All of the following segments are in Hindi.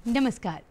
नमस्कार।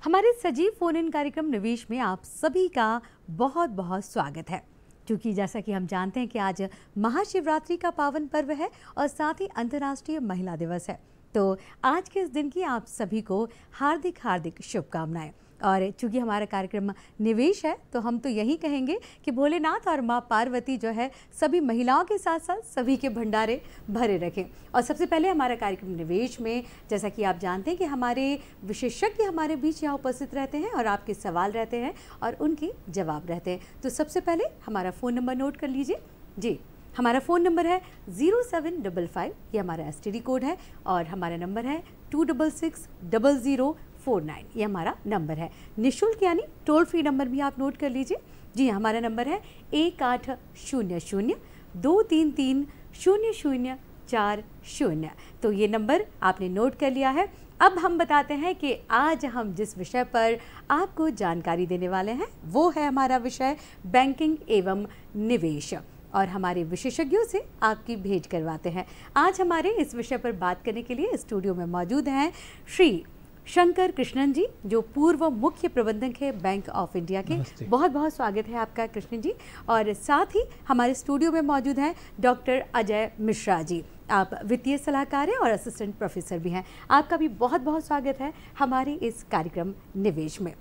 हमारे सजीव फोन इन कार्यक्रम निवेश में आप सभी का बहुत बहुत स्वागत है। क्योंकि जैसा कि हम जानते हैं कि आज महाशिवरात्रि का पावन पर्व है और साथ ही अंतर्राष्ट्रीय महिला दिवस है, तो आज के इस दिन की आप सभी को हार्दिक हार्दिक शुभकामनाएं। और चूंकि हमारा कार्यक्रम निवेश है तो हम तो यही कहेंगे कि भोलेनाथ और माँ पार्वती जो है सभी महिलाओं के साथ साथ सभी के भंडारे भरे रखें। और सबसे पहले हमारा कार्यक्रम निवेश में जैसा कि आप जानते हैं कि हमारे विशेषज्ञ हमारे बीच यहाँ उपस्थित रहते हैं और आपके सवाल रहते हैं और उनके जवाब रहते हैं। तो सबसे पहले हमारा फ़ोन नंबर नोट कर लीजिए। जी, हमारा फ़ोन नंबर है 0755, ये हमारा STD कोड है, और हमारा नंबर है 2660049, ये हमारा नंबर है। निःशुल्क यानी टोल फ्री नंबर भी आप नोट कर लीजिए। जी, हमारा नंबर है 1800-233-0040। तो ये नंबर आपने नोट कर लिया है। अब हम बताते हैं कि आज हम जिस विषय पर आपको जानकारी देने वाले हैं वो है हमारा विषय बैंकिंग एवं निवेश, और हमारे विशेषज्ञों से आपकी भेंट करवाते हैं। आज हमारे इस विषय पर बात करने के लिए स्टूडियो में मौजूद हैं श्री शंकर कृष्णन जी, जो पूर्व मुख्य प्रबंधक है बैंक ऑफ इंडिया के। बहुत बहुत स्वागत है आपका कृष्णन जी। और साथ ही हमारे स्टूडियो में मौजूद हैं डॉक्टर अजय मिश्रा जी, आप वित्तीय सलाहकार हैं और असिस्टेंट प्रोफेसर भी हैं। आपका भी बहुत बहुत स्वागत है हमारे इस कार्यक्रम निवेश में।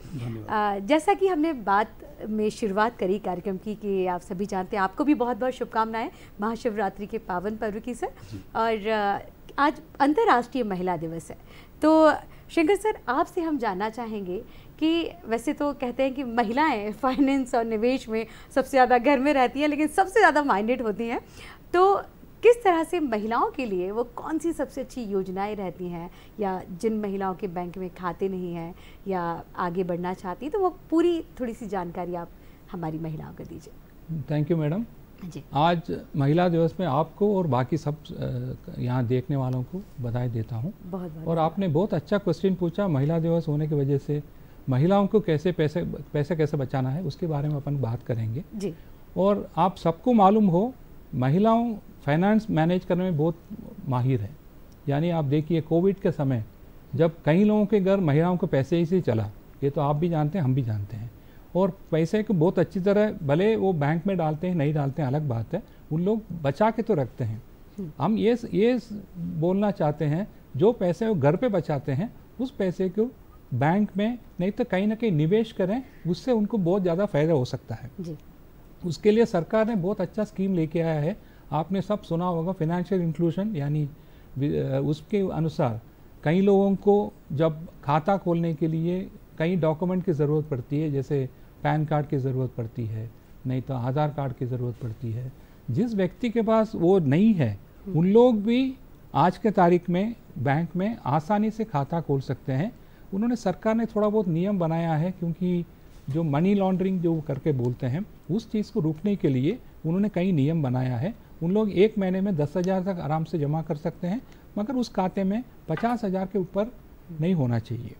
जैसा कि हमने बात में शुरुआत करी कार्यक्रम की कि आप सभी जानते हैं, आपको भी बहुत बहुत शुभकामनाएं महाशिवरात्रि के पावन पर्व की सर। और आज अंतर्राष्ट्रीय महिला दिवस है, तो शंकर सर आपसे हम जानना चाहेंगे कि वैसे तो कहते हैं कि महिलाएं फाइनेंस और निवेश में सबसे ज़्यादा घर में रहती हैं, लेकिन सबसे ज़्यादा माइंडेड होती हैं, तो किस तरह से महिलाओं के लिए वो कौन सी सबसे अच्छी योजनाएं रहती हैं, या जिन महिलाओं के बैंक में खाते नहीं हैं या आगे बढ़ना चाहती, तो वो पूरी थोड़ी सी जानकारी आप हमारी महिलाओं को दीजिए। थैंक यू मैडम जी। आज महिला दिवस में आपको और बाकी सब यहाँ देखने वालों को बधाई देता हूँ। और आपने बहुत अच्छा क्वेश्चन पूछा। महिला दिवस होने की वजह से महिलाओं को कैसे पैसे कैसे बचाना है उसके बारे में अपन बात करेंगे जी। और आप सबको मालूम हो, महिलाओं फाइनेंस मैनेज करने में बहुत माहिर है। यानी आप देखिए कोविड के समय जब कई लोगों के घर महिलाओं को पैसे ही से चला, ये तो आप भी जानते हैं, हम भी जानते हैं, और पैसे को बहुत अच्छी तरह भले वो बैंक में डालते हैं नहीं डालते हैं अलग बात है, उन लोग बचा के तो रखते हैं। हम ये बोलना चाहते हैं जो पैसे वो घर पे बचाते हैं उस पैसे को बैंक में नहीं तो कहीं ना कहीं निवेश करें, उससे उनको बहुत ज़्यादा फायदा हो सकता है जी। उसके लिए सरकार ने बहुत अच्छा स्कीम लेके आया है। आपने सब सुना होगा फाइनेंशियल इंक्लूजन, यानी उसके अनुसार कई लोगों को जब खाता खोलने के लिए कई डॉक्यूमेंट की ज़रूरत पड़ती है, जैसे पैन कार्ड की ज़रूरत पड़ती है, नहीं तो आधार कार्ड की ज़रूरत पड़ती है। जिस व्यक्ति के पास वो नहीं है उन लोग भी आज के तारीख में बैंक में आसानी से खाता खोल सकते हैं। उन्होंने सरकार ने थोड़ा बहुत नियम बनाया है, क्योंकि जो मनी लॉन्ड्रिंग जो करके बोलते हैं उस चीज़ को रोकने के लिए उन्होंने कई नियम बनाया है। उन लोग एक महीने में 10,000 तक आराम से जमा कर सकते हैं, मगर उस खाते में 50,000 के ऊपर नहीं होना चाहिए।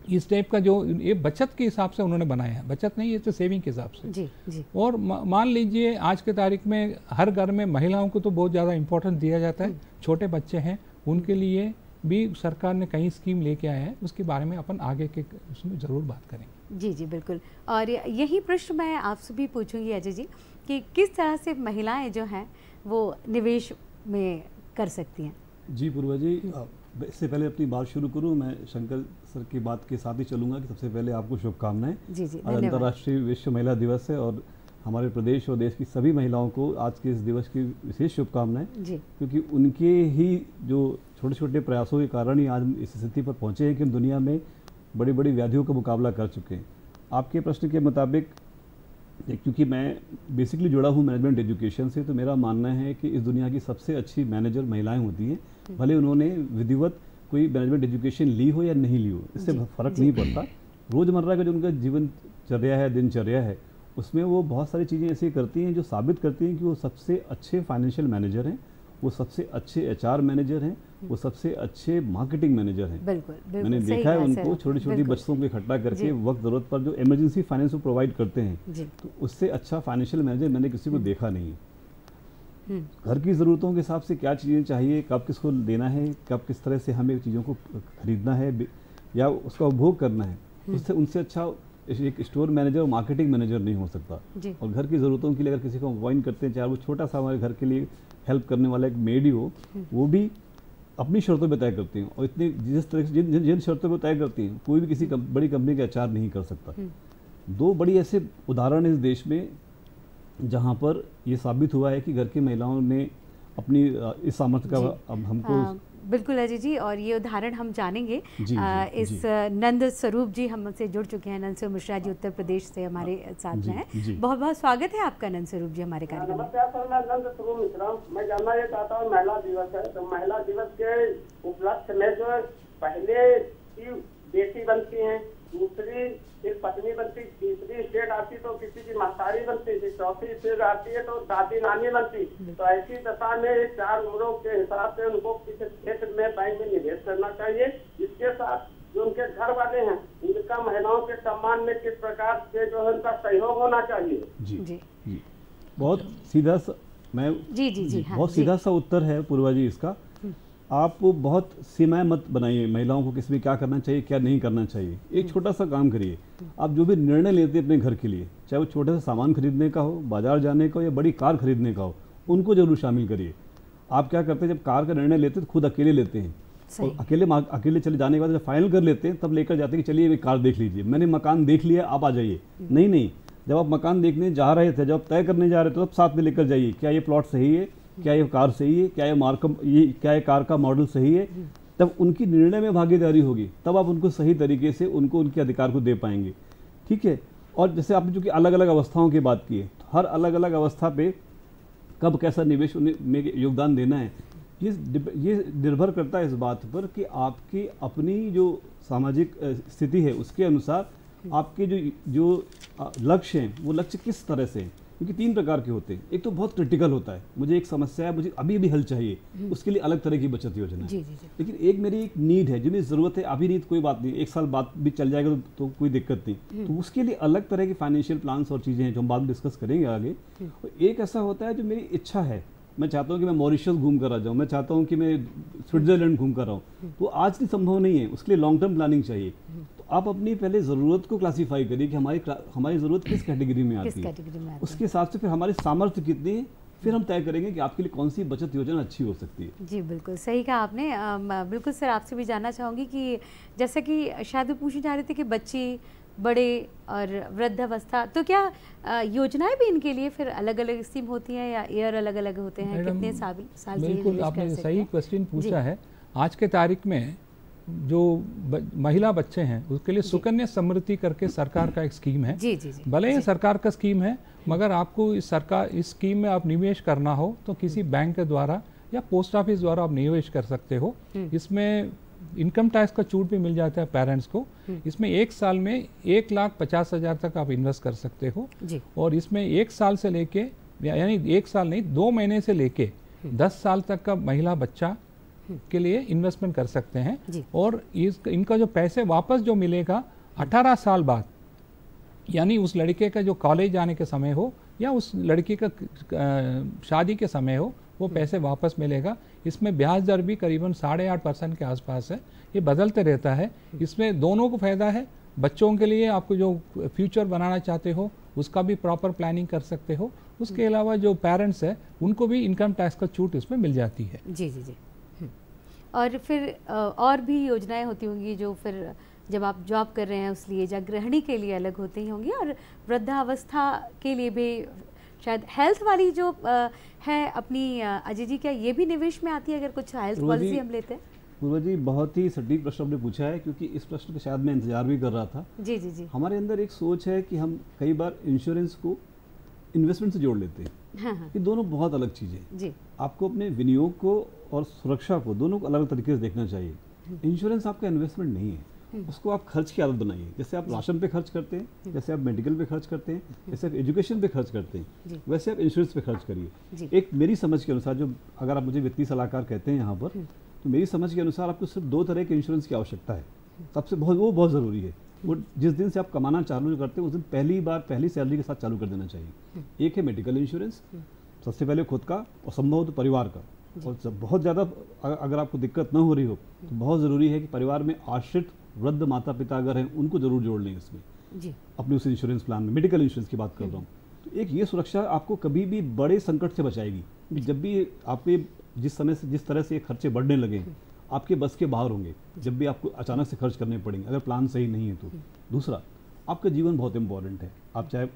इस टाइप का जो ये बचत के हिसाब से उन्होंने बनाया है, बचत नहीं, ये तो सेविंग के हिसाब से जी, जी। और मान लीजिए आज के तारीख में हर घर में महिलाओं को तो बहुत ज़्यादा इम्पोर्टेंस दिया जाता है। छोटे बच्चे हैं उनके लिए भी सरकार ने कई स्कीम लेके आया है, उसके बारे में अपन आगे के उसमें ज़रूर बात करेंगे। जी जी बिल्कुल। और यही प्रश्न मैं आपसे भी पूछूंगी अजय जी कि किस तरह से महिलाएं जो हैं वो निवेश में कर सकती हैं। जी पूर्वा जी, इससे पहले अपनी बात शुरू करूं, मैं शंकर सर की बात के साथ ही चलूंगा कि सबसे पहले आपको शुभकामनाएं। जी जी, आज अंतर्राष्ट्रीय विश्व महिला दिवस है और हमारे प्रदेश और देश की सभी महिलाओं को आज के इस दिवस की विशेष शुभकामनाएं, क्योंकि उनके ही जो छोटे छोटे प्रयासों के कारण ही आज इस स्थिति पर पहुंचे हैं कि हम दुनिया में बड़ी बड़ी व्याधियों का मुकाबला कर चुके हैं। आपके प्रश्न के मुताबिक, क्योंकि मैं बेसिकली जुड़ा हूँ मैनेजमेंट एजुकेशन से, तो मेरा मानना है कि इस दुनिया की सबसे अच्छी मैनेजर महिलाएं होती हैं, भले उन्होंने विधिवत कोई मैनेजमेंट एजुकेशन ली हो या नहीं ली हो, इससे फ़र्क नहीं पड़ता। रोज़मर्रा का जो उनका जीवनचर्या है, दिनचर्या है, उसमें वो बहुत सारी चीज़ें ऐसी करती हैं जो साबित करती हैं कि वो सबसे अच्छे फाइनेंशियल मैनेजर हैं, वो सबसे अच्छे HR मैनेजर हैं, वो सबसे अच्छे मार्केटिंग मैनेजर हैं। बिल्कुल, मैंने देखा है उनको छोटी छोटी बचतों को इकट्ठा करके वक्त ज़रूरत पर जो इमरजेंसी फाइनेंस को प्रोवाइड करते हैं, तो उससे अच्छा फाइनेंशियल मैनेजर मैंने किसी को देखा नहीं। घर की ज़रूरतों के हिसाब से क्या चीज़ें चाहिए, कब किसको देना है, कब किस तरह से हमें चीज़ों को खरीदना है, या उसका उपभोग करना है, उससे उनसे अच्छा एक स्टोर मैनेजर और मार्केटिंग मैनेजर नहीं हो सकता। और घर की ज़रूरतों के लिए अगर किसी को अपॉइंट करते हैं, चाहे वो छोटा सा हमारे घर के लिए हेल्प करने वाला एक मेड ही हो, वो भी अपनी शर्तों पर तय करती हैं। और इतनी जिस तरह से जिन शर्तों पर तय करती हैं, कोई भी किसी बड़ी कंपनी का एचआर नहीं कर सकता। दो बड़ी ऐसे उदाहरण इस देश में जहाँ पर ये साबित हुआ है कि घर की महिलाओं ने अपनी इस सामर्थ्य का अब हमको बिल्कुल अजय जी, और ये उदाहरण हम जानेंगे। इस नंद स्वरूप जी हमसे जुड़ चुके हैं, नंद स्वरूप मिश्रा जी उत्तर प्रदेश से हमारे साथ में हैं। बहुत बहुत स्वागत है आपका नंद स्वरूप जी हमारे कार्यक्रम में। नमस्कार सर, मैं नंद स्वरूप मिश्रा। मैं जानना ये चाहता हूँ, महिला दिवस है तो महिला दिवस के उपलक्ष्य में जो पहले की बेटी बनती है, दूसरी फिर पत्नी बनती, तीसरी स्टेट आती तो किसी की महतारी बनती थी, चौथी फिर आती है तो दादी नानी बनती। तो ऐसी दशा में 4 उम्रों के हिसाब से उनको किसी क्षेत्र में बैंक में निवेश करना चाहिए। इसके साथ जो उनके घर वाले हैं उनका महिलाओं के सम्मान में किस प्रकार से जो है उनका सहयोग होना चाहिए। जी बहुत सीधा बहुत सीधा सा उत्तर है पूर्वा जी इसका। आप बहुत सीमाएं मत बनाइए महिलाओं को, किसमें क्या करना चाहिए क्या नहीं करना चाहिए। एक छोटा सा काम करिए, आप जो भी निर्णय लेते हैं अपने घर के लिए, चाहे वो छोटे से सामान खरीदने का हो, बाजार जाने का हो या बड़ी कार खरीदने का हो, उनको जरूर शामिल करिए। आप क्या करते हैं, जब कार का निर्णय लेते हैं तो खुद अकेले लेते हैं, और अकेले चले जाने के बाद जब फाइनल कर लेते हैं तब लेकर जाते हैं कि चलिए कार देख लीजिए, मैंने मकान देख लिया आप आ जाइए। नहीं, जब आप मकान देखने जा रहे थे, जब आप तय करने जा रहे थे तब साथ में लेकर जाइए, क्या ये प्लॉट सही है, क्या ये कार सही है, क्या ये कार का मॉडल सही है। तब उनकी निर्णय में भागीदारी होगी, तब आप उनको सही तरीके से उनके अधिकार को दे पाएंगे। ठीक है। और जैसे आपने जो कि अलग अलग अवस्थाओं की बात की है, तो हर अलग अलग अवस्था पे कब कैसा निवेश में योगदान देना है, ये निर्भर करता है इस बात पर कि आपकी अपनी जो सामाजिक स्थिति है उसके अनुसार आपके जो लक्ष्य हैं वो लक्ष्य किस तरह से हैं। क्योंकि 3 प्रकार के होते हैं। एक तो बहुत क्रिटिकल होता है, मुझे एक समस्या है, मुझे अभी हल चाहिए, उसके लिए अलग तरह की बचत योजना है। लेकिन एक मेरी एक नीड है, जो मेरी ज़रूरत है, अभी नीड कोई बात नहीं, 1 साल बाद भी चल जाएगा तो कोई दिक्कत नहीं, तो उसके लिए अलग तरह की फाइनेंशियल प्लान्स और चीज़ें हैं जो हम बाद में डिस्कस करेंगे आगे। एक ऐसा होता है जो मेरी इच्छा है, मैं चाहता हूँ कि मैं मॉरिशस घूम कर आ जाऊँ, मैं चाहता हूँ कि मैं स्विट्जरलैंड घूम कर आऊँ, तो आज की संभव नहीं है, उसके लिए लॉन्ग टर्म प्लानिंग चाहिए। तो आप अपनी पहले ज़रूरत को क्लासीफाई करिए कि हमारी ज़रूरत किस कैटेगरी में आती है, उसके हिसाब से फिर हमारी सामर्थ्य कितनी है, फिर हम तय करेंगे कि आपके लिए कौन सी बचत योजना अच्छी हो सकती है। जी बिल्कुल सही कहा आपने। बिल्कुल सर, आपसे भी जानना चाहूँगी कि जैसा कि शायद पूछी जा रही थी कि बच्ची बड़े और वृद्धावस्था, तो क्या योजनाएं भी इनके लिए फिर अलग अलग स्कीम होती हैं या ईयर अलग अलग होते हैं, कितने साल बिल्कुल आपने सही क्वेश्चन पूछा है। आज के तारीख में जो महिला बच्चे हैं उसके लिए सुकन्या समृद्धि करके सरकार का एक स्कीम है। भले ही सरकार का स्कीम है, मगर आपको इस स्कीम में आप निवेश करना हो तो किसी बैंक के द्वारा या पोस्ट ऑफिस द्वारा आप निवेश कर सकते हो। इसमें इनकम टैक्स का छूट भी मिल जाता है पेरेंट्स को। इसमें 1 साल में 1,50,000 तक आप इन्वेस्ट कर सकते हो, और इसमें 1 साल से लेके, यानी 1 साल नहीं 2 महीने से लेके 10 साल तक का महिला बच्चा के लिए इन्वेस्टमेंट कर सकते हैं। और इनका जो पैसे वापस जो मिलेगा 18 साल बाद, यानी उस लड़के का जो कॉलेज जाने के समय हो या उस लड़की का शादी के समय हो, वो पैसे वापस मिलेगा। इसमें ब्याज दर भी करीबन 8.5% के आसपास है, ये बदलते रहता है। इसमें दोनों को फायदा है, बच्चों के लिए आपको जो फ्यूचर बनाना चाहते हो उसका भी प्रॉपर प्लानिंग कर सकते हो, उसके अलावा जो पेरेंट्स है उनको भी इनकम टैक्स का छूट इसमें मिल जाती है। जी। और फिर और भी योजनाएं होती होंगी जो फिर जब आप जॉब कर रहे हैं उस लिए, या गृहिणी के लिए अलग होती होंगी, और वृद्धावस्था के लिए भी शायद हेल्थ वाली जो है अपनी अजय जी, क्या ये भी निवेश में आती है अगर कुछ हेल्थ पॉलिसी हम लेते हैं? पूर्वा जी बहुत ही सटीक प्रश्न आपने पूछा है, क्योंकि इस प्रश्न का शायद मैं इंतजार भी कर रहा था। जी। हमारे अंदर एक सोच है कि हम कई बार इंश्योरेंस को इन्वेस्टमेंट से जोड़ लेते हैं। ये दोनों बहुत अलग चीज़ें हैं। आपको अपने विनियोग को और सुरक्षा को दोनों को अलग तरीके से देखना चाहिए। इंश्योरेंस आपका इन्वेस्टमेंट नहीं है, उसको आप खर्च की आदत बनाइए। जैसे आप राशन पे खर्च करते हैं, जैसे आप मेडिकल पे खर्च करते हैं, जैसे आप एजुकेशन पे खर्च करते हैं, वैसे आप इंश्योरेंस पे खर्च करिए। एक मेरी समझ के अनुसार, जो अगर आप मुझे वित्तीय सलाहकार कहते हैं यहाँ पर, तो मेरी समझ के अनुसार आपको सिर्फ 2 तरह के इंश्योरेंस की आवश्यकता है। सबसे वो बहुत ज़रूरी है। वो जिस दिन से आप कमाना चालू करते हैं उस दिन पहली सैलरी के साथ चालू कर देना चाहिए। एक है मेडिकल इंश्योरेंस, सबसे पहले खुद का और संभव हो तो परिवार का। और जब बहुत ज़्यादा अगर आपको दिक्कत ना हो रही हो तो बहुत ज़रूरी है कि परिवार में आश्रित वृद्ध माता पिता अगर हैं उनको जरूर जोड़ लें इसमें जी, अपने उस इंश्योरेंस प्लान में। मेडिकल इंश्योरेंस की बात कर रहा हूँ, तो एक ये सुरक्षा आपको कभी भी बड़े संकट से बचाएगी। जब भी आपके जिस तरह से खर्चे बढ़ने लगे आपके बस के बाहर होंगे, जब भी आपको अचानक से खर्च करने पड़ेंगे अगर प्लान सही नहीं है तो। दूसरा, आपका जीवन बहुत इंपॉर्टेंट है, आप चाहे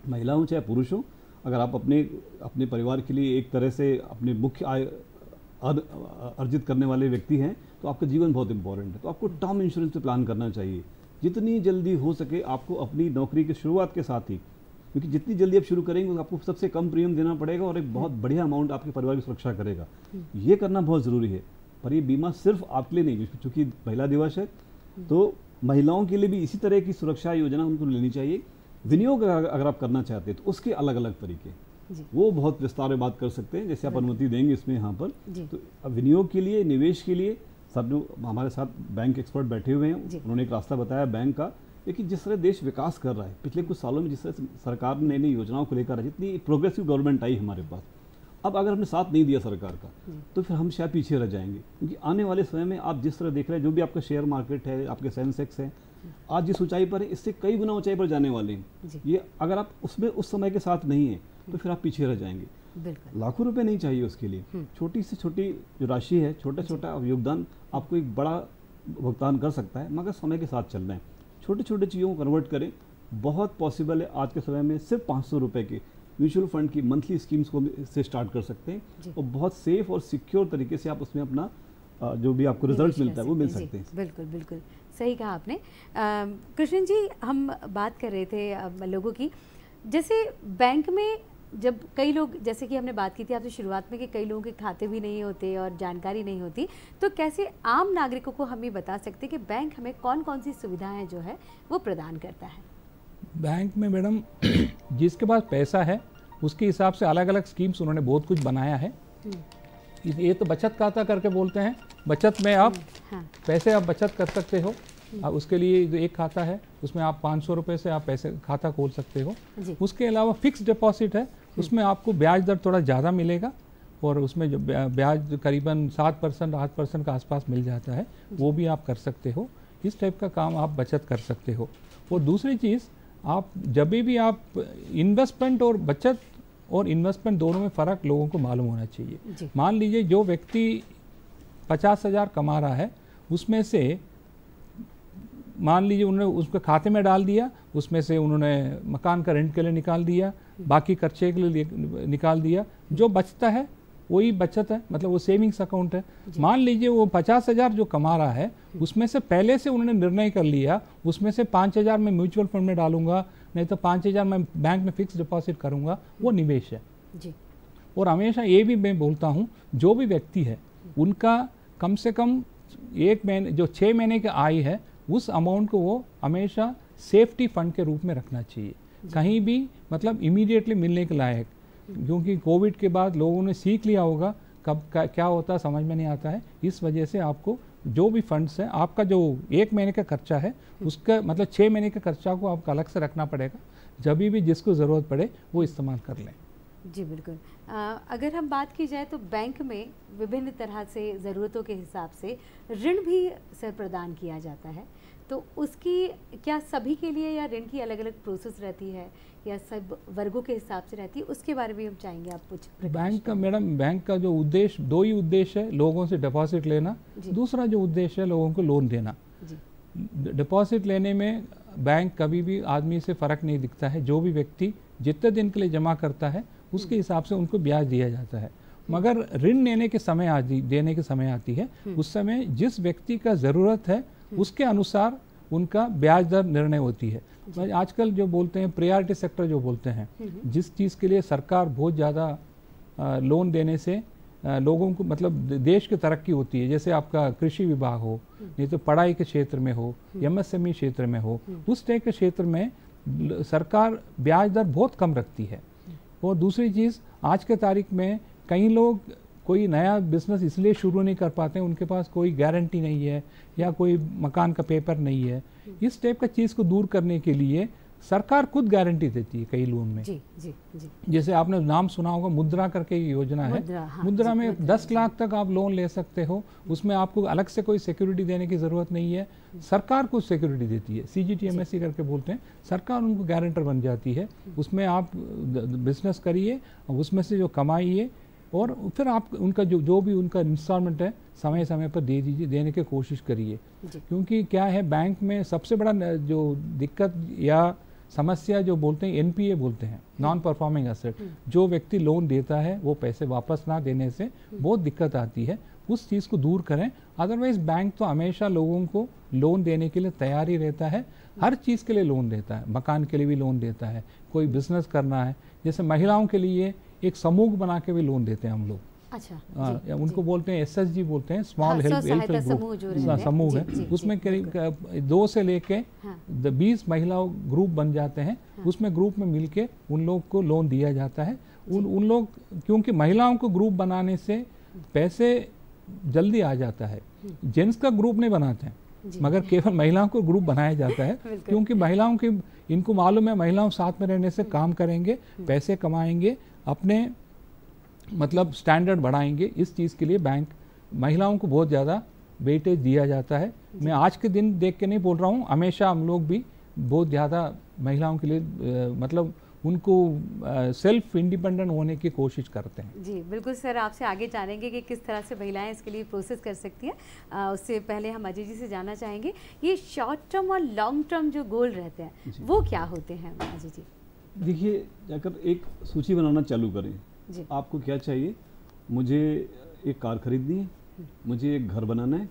महिला हो चाहे पुरुष हो, अगर आप अपने परिवार के लिए एक तरह से अपने मुख्य आय अर्जित करने वाले व्यक्ति हैं तो आपका जीवन बहुत इंपॉर्टेंट है। तो आपको टर्म इंश्योरेंस पे प्लान करना चाहिए जितनी जल्दी हो सके आपको अपनी नौकरी की शुरुआत के साथ ही, क्योंकि जितनी जल्दी आप शुरू करेंगे आपको सबसे कम प्रीमियम देना पड़ेगा और एक बहुत बढ़िया अमाउंट आपके परिवार की सुरक्षा करेगा। ये करना बहुत ज़रूरी है। पर ये बीमा सिर्फ आपके लिए नहीं, क्योंकि महिला दिवस है तो महिलाओं के लिए भी इसी तरह की सुरक्षा योजना उनको लेनी चाहिए। विनियोग अगर आप करना चाहते हैं तो उसके अलग अलग तरीके, वो बहुत विस्तार में बात कर सकते हैं, जैसे आप अनुमति देंगे इसमें यहाँ पर। तो विनियोग के लिए, निवेश के लिए सब जो हमारे साथ बैंक एक्सपर्ट बैठे हुए हैं उन्होंने एक रास्ता बताया बैंक का। लेकिन जिस तरह देश विकास कर रहा है पिछले कुछ सालों में, जिस तरह सरकार ने नई योजनाओं को लेकर जितनी प्रोग्रेसिव गवर्नमेंट आई हमारे पास, अब अगर हमने साथ नहीं दिया सरकार का तो फिर हम शायद पीछे रह जाएंगे। क्योंकि आने वाले समय में आप जिस तरह देख रहे हैं, जो भी आपका शेयर मार्केट है, आपके सेंसेक्स है, आज जिस ऊंचाई पर है इससे कई गुना ऊंचाई पर जाने वाले हैं। ये अगर आप उसमें उस समय के साथ नहीं है तो फिर आप पीछे रह जाएंगे। लाखों रुपए नहीं चाहिए उसके लिए, छोटी से छोटी जो राशि है, छोटा छोटा योगदान आपको एक बड़ा भुगतान कर सकता है, मगर समय के साथ चलना है। छोटे छोटे चीज़ों को कन्वर्ट करें, बहुत पॉसिबल है। आज के समय में सिर्फ 500 रुपये के म्यूचुअल फंड की मंथली स्कीम्स को से स्टार्ट कर सकते हैं और बहुत सेफ और सिक्योर तरीके से आप उसमें अपना जो भी आपको रिजल्ट मिलता है वो मिल सकते हैं। बिल्कुल बिल्कुल सही कहा आपने। कृष्ण जी, हम बात कर रहे थे लोगों की, जैसे बैंक में जब कई लोग, जैसे कि हमने बात की थी आपसे शुरुआत में कि कई लोगों के खाते भी नहीं होते और जानकारी नहीं होती, तो कैसे आम नागरिकों को हम ये बता सकते हैं कि बैंक हमें कौन कौन सी सुविधाएं जो है वो प्रदान करता है? बैंक में मैडम जिसके पास पैसा है उसके हिसाब से अलग अलग स्कीम्स उन्होंने बहुत कुछ बनाया है। ये तो बचत खाता करके बोलते हैं, बचत में आप पैसे आप बचत कर सकते हो। उसके लिए जो एक खाता है उसमें आप 500 रुपये से आप पैसे खाता खोल सकते हो। उसके अलावा फिक्स डिपॉजिट है, उसमें आपको ब्याज दर थोड़ा ज़्यादा मिलेगा और उसमें जो ब्याज करीबन 7% 8% के आसपास मिल जाता है, वो भी आप कर सकते हो। इस टाइप का काम आप बचत कर सकते हो। और दूसरी चीज़, आप जब भी आप इन्वेस्टमेंट और बचत और इन्वेस्टमेंट दोनों में फ़र्क लोगों को मालूम होना चाहिए। मान लीजिए जो व्यक्ति 50,000 कमा रहा है, उसमें से मान लीजिए उन्होंने उसके खाते में डाल दिया, उसमें से उन्होंने मकान का रेंट के लिए निकाल दिया, बाकी खर्चे के लिए निकाल दिया, जो बचता है वही बचत है, मतलब वो सेविंग्स अकाउंट है। मान लीजिए वो 50,000 जो कमा रहा है उसमें से पहले से उन्होंने निर्णय कर लिया उसमें से 5,000 मैं म्यूचुअल फंड में डालूंगा, नहीं तो 5,000 मैं बैंक में फिक्स डिपॉजिट करूंगा, वो निवेश है जी। और हमेशा ये भी मैं बोलता हूँ, जो भी व्यक्ति है उनका कम से कम 1 महीने जो 6 महीने की आय है उस अमाउंट को वो हमेशा सेफ्टी फंड के रूप में रखना चाहिए, कहीं भी मतलब इमीडिएटली मिलने के लायक। क्योंकि कोविड के बाद लोगों ने सीख लिया होगा कब क्या होता है समझ में नहीं आता है। इस वजह से आपको जो भी फंड्स है, आपका जो 1 महीने का खर्चा है उसका मतलब 6 महीने के खर्चा को आपको अलग से रखना पड़ेगा, जब भी जिसको ज़रूरत पड़े वो इस्तेमाल कर लें। जी बिल्कुल। अगर हम बात की जाए तो बैंक में विभिन्न तरह से ज़रूरतों के हिसाब से ऋण भी सर प्रदान किया जाता है, तो उसकी क्या सभी के लिए या ऋण की अलग अलग प्रोसेस रहती है या सब वर्गों के हिसाब से रहती है, उसके बारे में हम चाहेंगे आप कुछ। बैंक का मैडम, बैंक का जो उद्देश्य 2 ही उद्देश्य है, लोगों से डिपॉजिट लेना, दूसरा जो उद्देश्य है लोगों को लोन देना। डिपॉजिट लेने में बैंक कभी भी आदमी से फ़र्क नहीं दिखता है, जो भी व्यक्ति जितने दिन के लिए जमा करता है उसके हिसाब से उनको ब्याज दिया जाता है। मगर ऋण देने के समय आती है, उस समय जिस व्यक्ति का ज़रूरत है उसके अनुसार उनका ब्याज दर निर्णय होती है। आजकल जो बोलते हैं प्रायोरिटी सेक्टर जो बोलते हैं, जिस चीज़ के लिए सरकार बहुत ज़्यादा लोन देने से लोगों को मतलब देश की तरक्की होती है, जैसे आपका कृषि विभाग हो, नहीं तो पढ़ाई के क्षेत्र में हो, MSME क्षेत्र में हो, उस टाइप के क्षेत्र में सरकार ब्याज दर बहुत कम रखती है। और दूसरी चीज़, आज के तारीख में कई लोग कोई नया बिजनेस इसलिए शुरू नहीं कर पाते, उनके पास कोई गारंटी नहीं है या कोई मकान का पेपर नहीं है। इस टाइप का चीज़ को दूर करने के लिए सरकार खुद गारंटी देती है कई लोन में। जी जी जी। जैसे आपने नाम सुना होगा मुद्रा करके योजना है, मुद्रा में 10 लाख तक आप लोन ले सकते हो, उसमें आपको अलग से कोई सिक्योरिटी देने की ज़रूरत नहीं है, सरकार कुछ सिक्योरिटी देती है, CGTMSE करके बोलते हैं, सरकार उनको गारंटर बन जाती है, उसमें आप बिजनेस करिए, उसमें से जो कमाइए और फिर आप उनका जो भी उनका इंस्टॉलमेंट है समय समय पर दे दीजिए, देने की कोशिश करिए। क्योंकि क्या है, बैंक में सबसे बड़ा जो दिक्कत या समस्या जो बोलते हैं NPA बोलते हैं, नॉन परफॉर्मिंग एसेट, जो व्यक्ति लोन देता है वो पैसे वापस ना देने से बहुत दिक्कत आती है, उस चीज़ को दूर करें। अदरवाइज बैंक तो हमेशा लोगों को लोन देने के लिए तैयार ही रहता है, हर चीज़ के लिए लोन देता है, मकान के लिए भी लोन देता है, कोई बिजनेस करना है, जैसे महिलाओं के लिए एक समूह बना के भी लोन देते हैं हम लोग। अच्छा, उनको बोलते हैं SHG बोलते हैं, स्मॉल हेल्प ग्रुप समूह है, उसमें करीब 2 से लेके 20 महिला ग्रुप बन जाते हैं, उसमें ग्रुप में मिलके उन लोग को लोन दिया जाता है। उन लोग, क्योंकि महिलाओं को ग्रुप बनाने से पैसे जल्दी आ जाता है, जेंट्स का ग्रुप नहीं बनाते हैं, मगर केवल महिलाओं को ग्रुप बनाया जाता है, क्योंकि महिलाओं की, इनको मालूम है महिलाओं साथ में रहने से काम करेंगे, पैसे कमाएंगे, अपने मतलब स्टैंडर्ड बढ़ाएंगे। इस चीज़ के लिए बैंक महिलाओं को बहुत ज़्यादा वेटेज दिया जाता है। मैं आज के दिन देख के नहीं बोल रहा हूँ, हमेशा हम लोग भी बहुत ज़्यादा महिलाओं के लिए मतलब उनको सेल्फ इंडिपेंडेंट होने की कोशिश करते हैं। जी बिल्कुल सर, आपसे आगे जानेंगे कि किस तरह से महिलाएं इसके लिए प्रोसेस कर सकती हैं। उससे पहले हम अजय जी से जानना चाहेंगे, ये शॉर्ट टर्म और लॉन्ग टर्म जो गोल रहते हैं वो क्या होते हैं अजय जी? देखिए, अगर एक सूची बनाना चालू करें, आपको क्या चाहिए, मुझे एक कार खरीदनी है, मुझे एक घर बनाना है,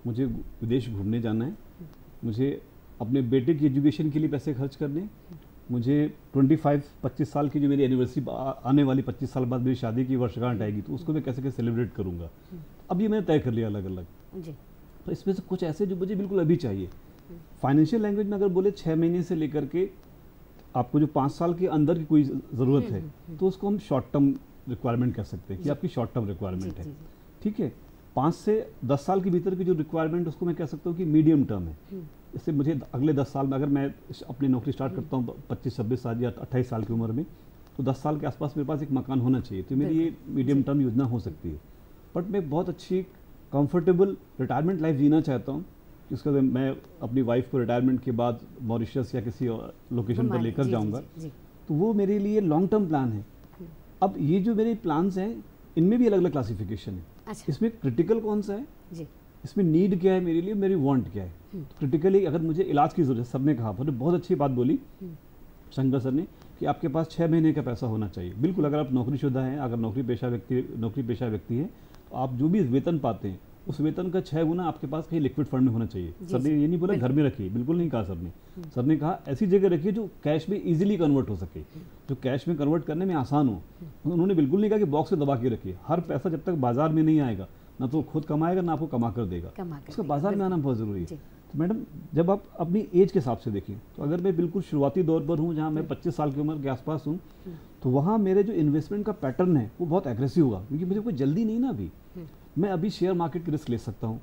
मुझे विदेश घूमने जाना है, मुझे अपने बेटे की एजुकेशन के लिए पैसे खर्च करने, मुझे 25 साल की जो मेरी एनिवर्सरी आने वाली 25 साल बाद मेरी शादी की वर्षगांठ आएगी, तो उसको मैं कैसे कैसे सेलिब्रेट करूँगा। अब ये मैंने तय कर लिया अलग अलग। तो इसमें से कुछ ऐसे जो मुझे बिल्कुल अभी चाहिए। फाइनेंशियल लैंग्वेज में अगर बोले 6 महीने से लेकर के आपको जो 5 साल के अंदर की कोई ज़रूरत है, तो उसको हम शॉर्ट टर्म रिक्वायरमेंट कह सकते हैं कि आपकी शॉर्ट टर्म रिक्वायरमेंट है। ठीक है, 5 से 10 साल के भीतर की जो रिक्वायरमेंट उसको मैं कह सकता हूँ कि मीडियम टर्म है। इससे मुझे अगले 10 साल में, अगर मैं अपनी नौकरी स्टार्ट करता हूँ 25-26 साल या 28 साल की उम्र में, तो 10 साल के आसपास मेरे पास एक मकान होना चाहिए। तो मेरी ये मीडियम टर्म योजना हो सकती है। बट मैं बहुत अच्छी कंफर्टेबल रिटायरमेंट लाइफ जीना चाहता हूँ, जिसका मैं अपनी वाइफ को रिटायरमेंट के बाद मॉरिशस या किसी लोकेशन पर लेकर जाऊँगा, तो वो मेरे लिए लॉन्ग टर्म प्लान है। अब ये जो मेरे प्लान्स हैं, इनमें भी अलग अलग क्लासिफिकेशन है। अच्छा। इसमें क्रिटिकल कौन सा है जी? इसमें नीड क्या है मेरे लिए, मेरी वांट क्या है। तो क्रिटिकली अगर मुझे इलाज की जरूरत है, सबने कहा, बहुत अच्छी बात बोली शंकर सर ने कि आपके पास 6 महीने का पैसा होना चाहिए। बिल्कुल, अगर आप नौकरीशुदा हैं, अगर नौकरी पेशा व्यक्ति है, तो आप जो भी वेतन पाते हैं उस वेतन का 6 गुना आपके पास कहीं लिक्विड फंड में होना चाहिए। सर ने ये नहीं बोला घर में रखिए, बिल्कुल नहीं कहा सर ने। सर ने कहा ऐसी जगह रखिए जो कैश में इजीली कन्वर्ट हो सके, जो कैश में कन्वर्ट करने में आसान हो। उन्होंने बिल्कुल नहीं कहा कि बॉक्स में दबा के रखिए। हर पैसा जब तक बाजार में नहीं आएगा, ना तो खुद कमाएगा ना आपको कमा कर देगा, उसका बाजार में आना बहुत ज़रूरी है। तो मैडम, जब आप अपनी एज के हिसाब से देखें, तो अगर मैं बिल्कुल शुरुआती दौर पर हूँ, जहाँ मैं 25 साल की उम्र के आसपास हूँ, तो वहाँ मेरे जो इन्वेस्टमेंट का पैटर्न है वो बहुत एग्रेसिव होगा, क्योंकि मुझे कोई जल्दी नहीं ना अभी। मैं अभी शेयर मार्केट की रिस्क ले सकता हूँ,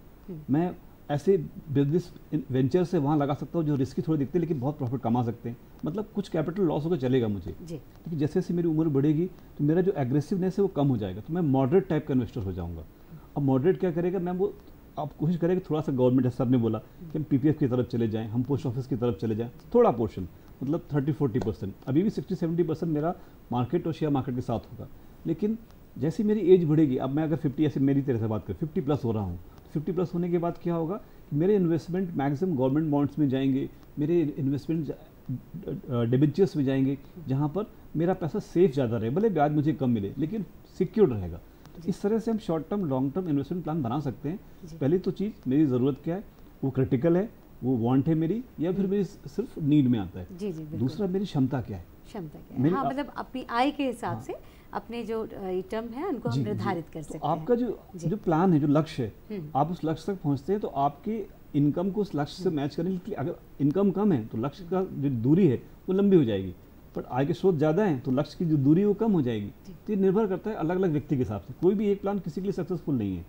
मैं ऐसे बिजनेस वेंचर से वहाँ लगा सकता हूँ जो रिस्की थोड़े दिखते हैं लेकिन बहुत प्रॉफिट कमा सकते हैं। मतलब कुछ कैपिटल लॉस होकर चलेगा मुझे, लेकिन जैसे जैसे मेरी उम्र बढ़ेगी तो मेरा जो एग्रेसिवनेस है वो कम हो जाएगा, तो मैं मॉडरेट टाइप का इन्वेस्टर हो जाऊँगा। अब मॉडरेट क्या करेगा, मैं वो आप कोशिश करें कि थोड़ा सा गवर्नमेंट, सर ने बोला कि हम PPF की तरफ चले जाएं, हम पोस्ट ऑफिस की तरफ चले जाएं, थोड़ा पोर्शन मतलब 30-40%। अभी भी 60-70% मेरा मार्केट और शेयर मार्केट के साथ होगा। लेकिन जैसी मेरी एज बढ़ेगी, अब मैं अगर 50, ऐसे मेरी तरह से बात करें 50 प्लस हो रहा हूँ, 50 प्लस होने के बाद क्या होगा कि मेरे इन्वेस्टमेंट मैक्सिमम गवर्नमेंट बॉन्ड्स में जाएंगे, मेरे इन्वेस्टमेंट डिबेंचर्स में जाएंगे, जहाँ पर मेरा पैसा सेफ ज़्यादा रहे, भले ब्याज मुझे कम मिले लेकिन सिक्योर्ड रहेगा। इस तरह से हम short term long term investment plan बना सकते हैं। पहली तो चीज़, मेरी ज़रूरत क्या है, वो क्रिटिकल है, वो वांट है मेरी, या फिर मेरी सिर्फ नीड में आता है। दूसरा, मेरी क्षमता क्या है, क्षमता क्या है, हाँ, मतलब अपनी आय के हिसाब से अपने जो टर्म है उनको हम निर्धारित कर सकते हैं। आपका जो प्लान है, जो लक्ष्य है, आप उस लक्ष्य तक पहुंचते हैं तो आपकी इनकम को उस लक्ष्य से मैच करने के लिए, अगर इनकम कम है तो लक्ष्य का जो दूरी है वो लंबी हो जाएगी, पर आय के स्रोत ज़्यादा हैं तो लक्ष्य की जो दूरी है वो कम हो जाएगी। तो ये निर्भर करता है अलग अलग व्यक्ति के हिसाब से। कोई भी एक प्लान किसी के लिए सक्सेसफुल नहीं है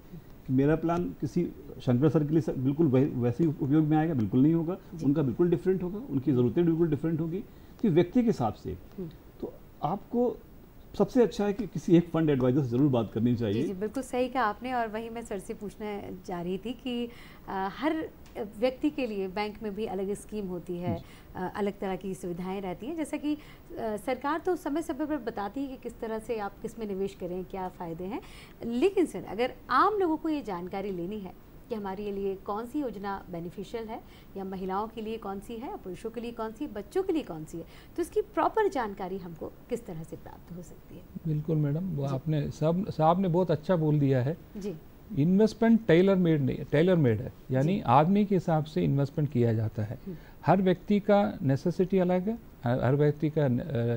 कि मेरा प्लान किसी शंकर सर के लिए बिल्कुल वैसे ही उपयोग में आएगा, बिल्कुल नहीं होगा। उनका बिल्कुल डिफरेंट होगा, उनकी ज़रूरतें बिल्कुल डिफरेंट होगी। कि व्यक्ति के हिसाब से तो आपको सबसे अच्छा है कि किसी एक फंड एडवाइजर से ज़रूर बात करनी चाहिए। जी बिल्कुल सही कहा आपने। और वही मैं सर से पूछने जा रही थी कि हर व्यक्ति के लिए बैंक में भी अलग स्कीम होती है, अलग तरह की सुविधाएं रहती हैं, जैसा कि सरकार तो समय समय पर बताती है कि किस तरह से आप किस में निवेश करें, क्या फ़ायदे हैं। लेकिन सर अगर आम लोगों को ये जानकारी लेनी है कि हमारे लिए कौन सी योजना बेनिफिशियल है, या महिलाओं के लिए कौन सी है, पुरुषों के लिए कौन सी है, बच्चों के लिए कौन सी है, तो इसकी प्रॉपर जानकारी हमको किस तरह से प्राप्त हो सकती है? बिल्कुल मैडम, वो आपने साहब ने बहुत अच्छा बोल दिया है जी। इन्वेस्टमेंट टेलर मेड है, यानी आदमी के हिसाब से इन्वेस्टमेंट किया जाता है। हर व्यक्ति का नेसेसिटी अलग है, हर व्यक्ति का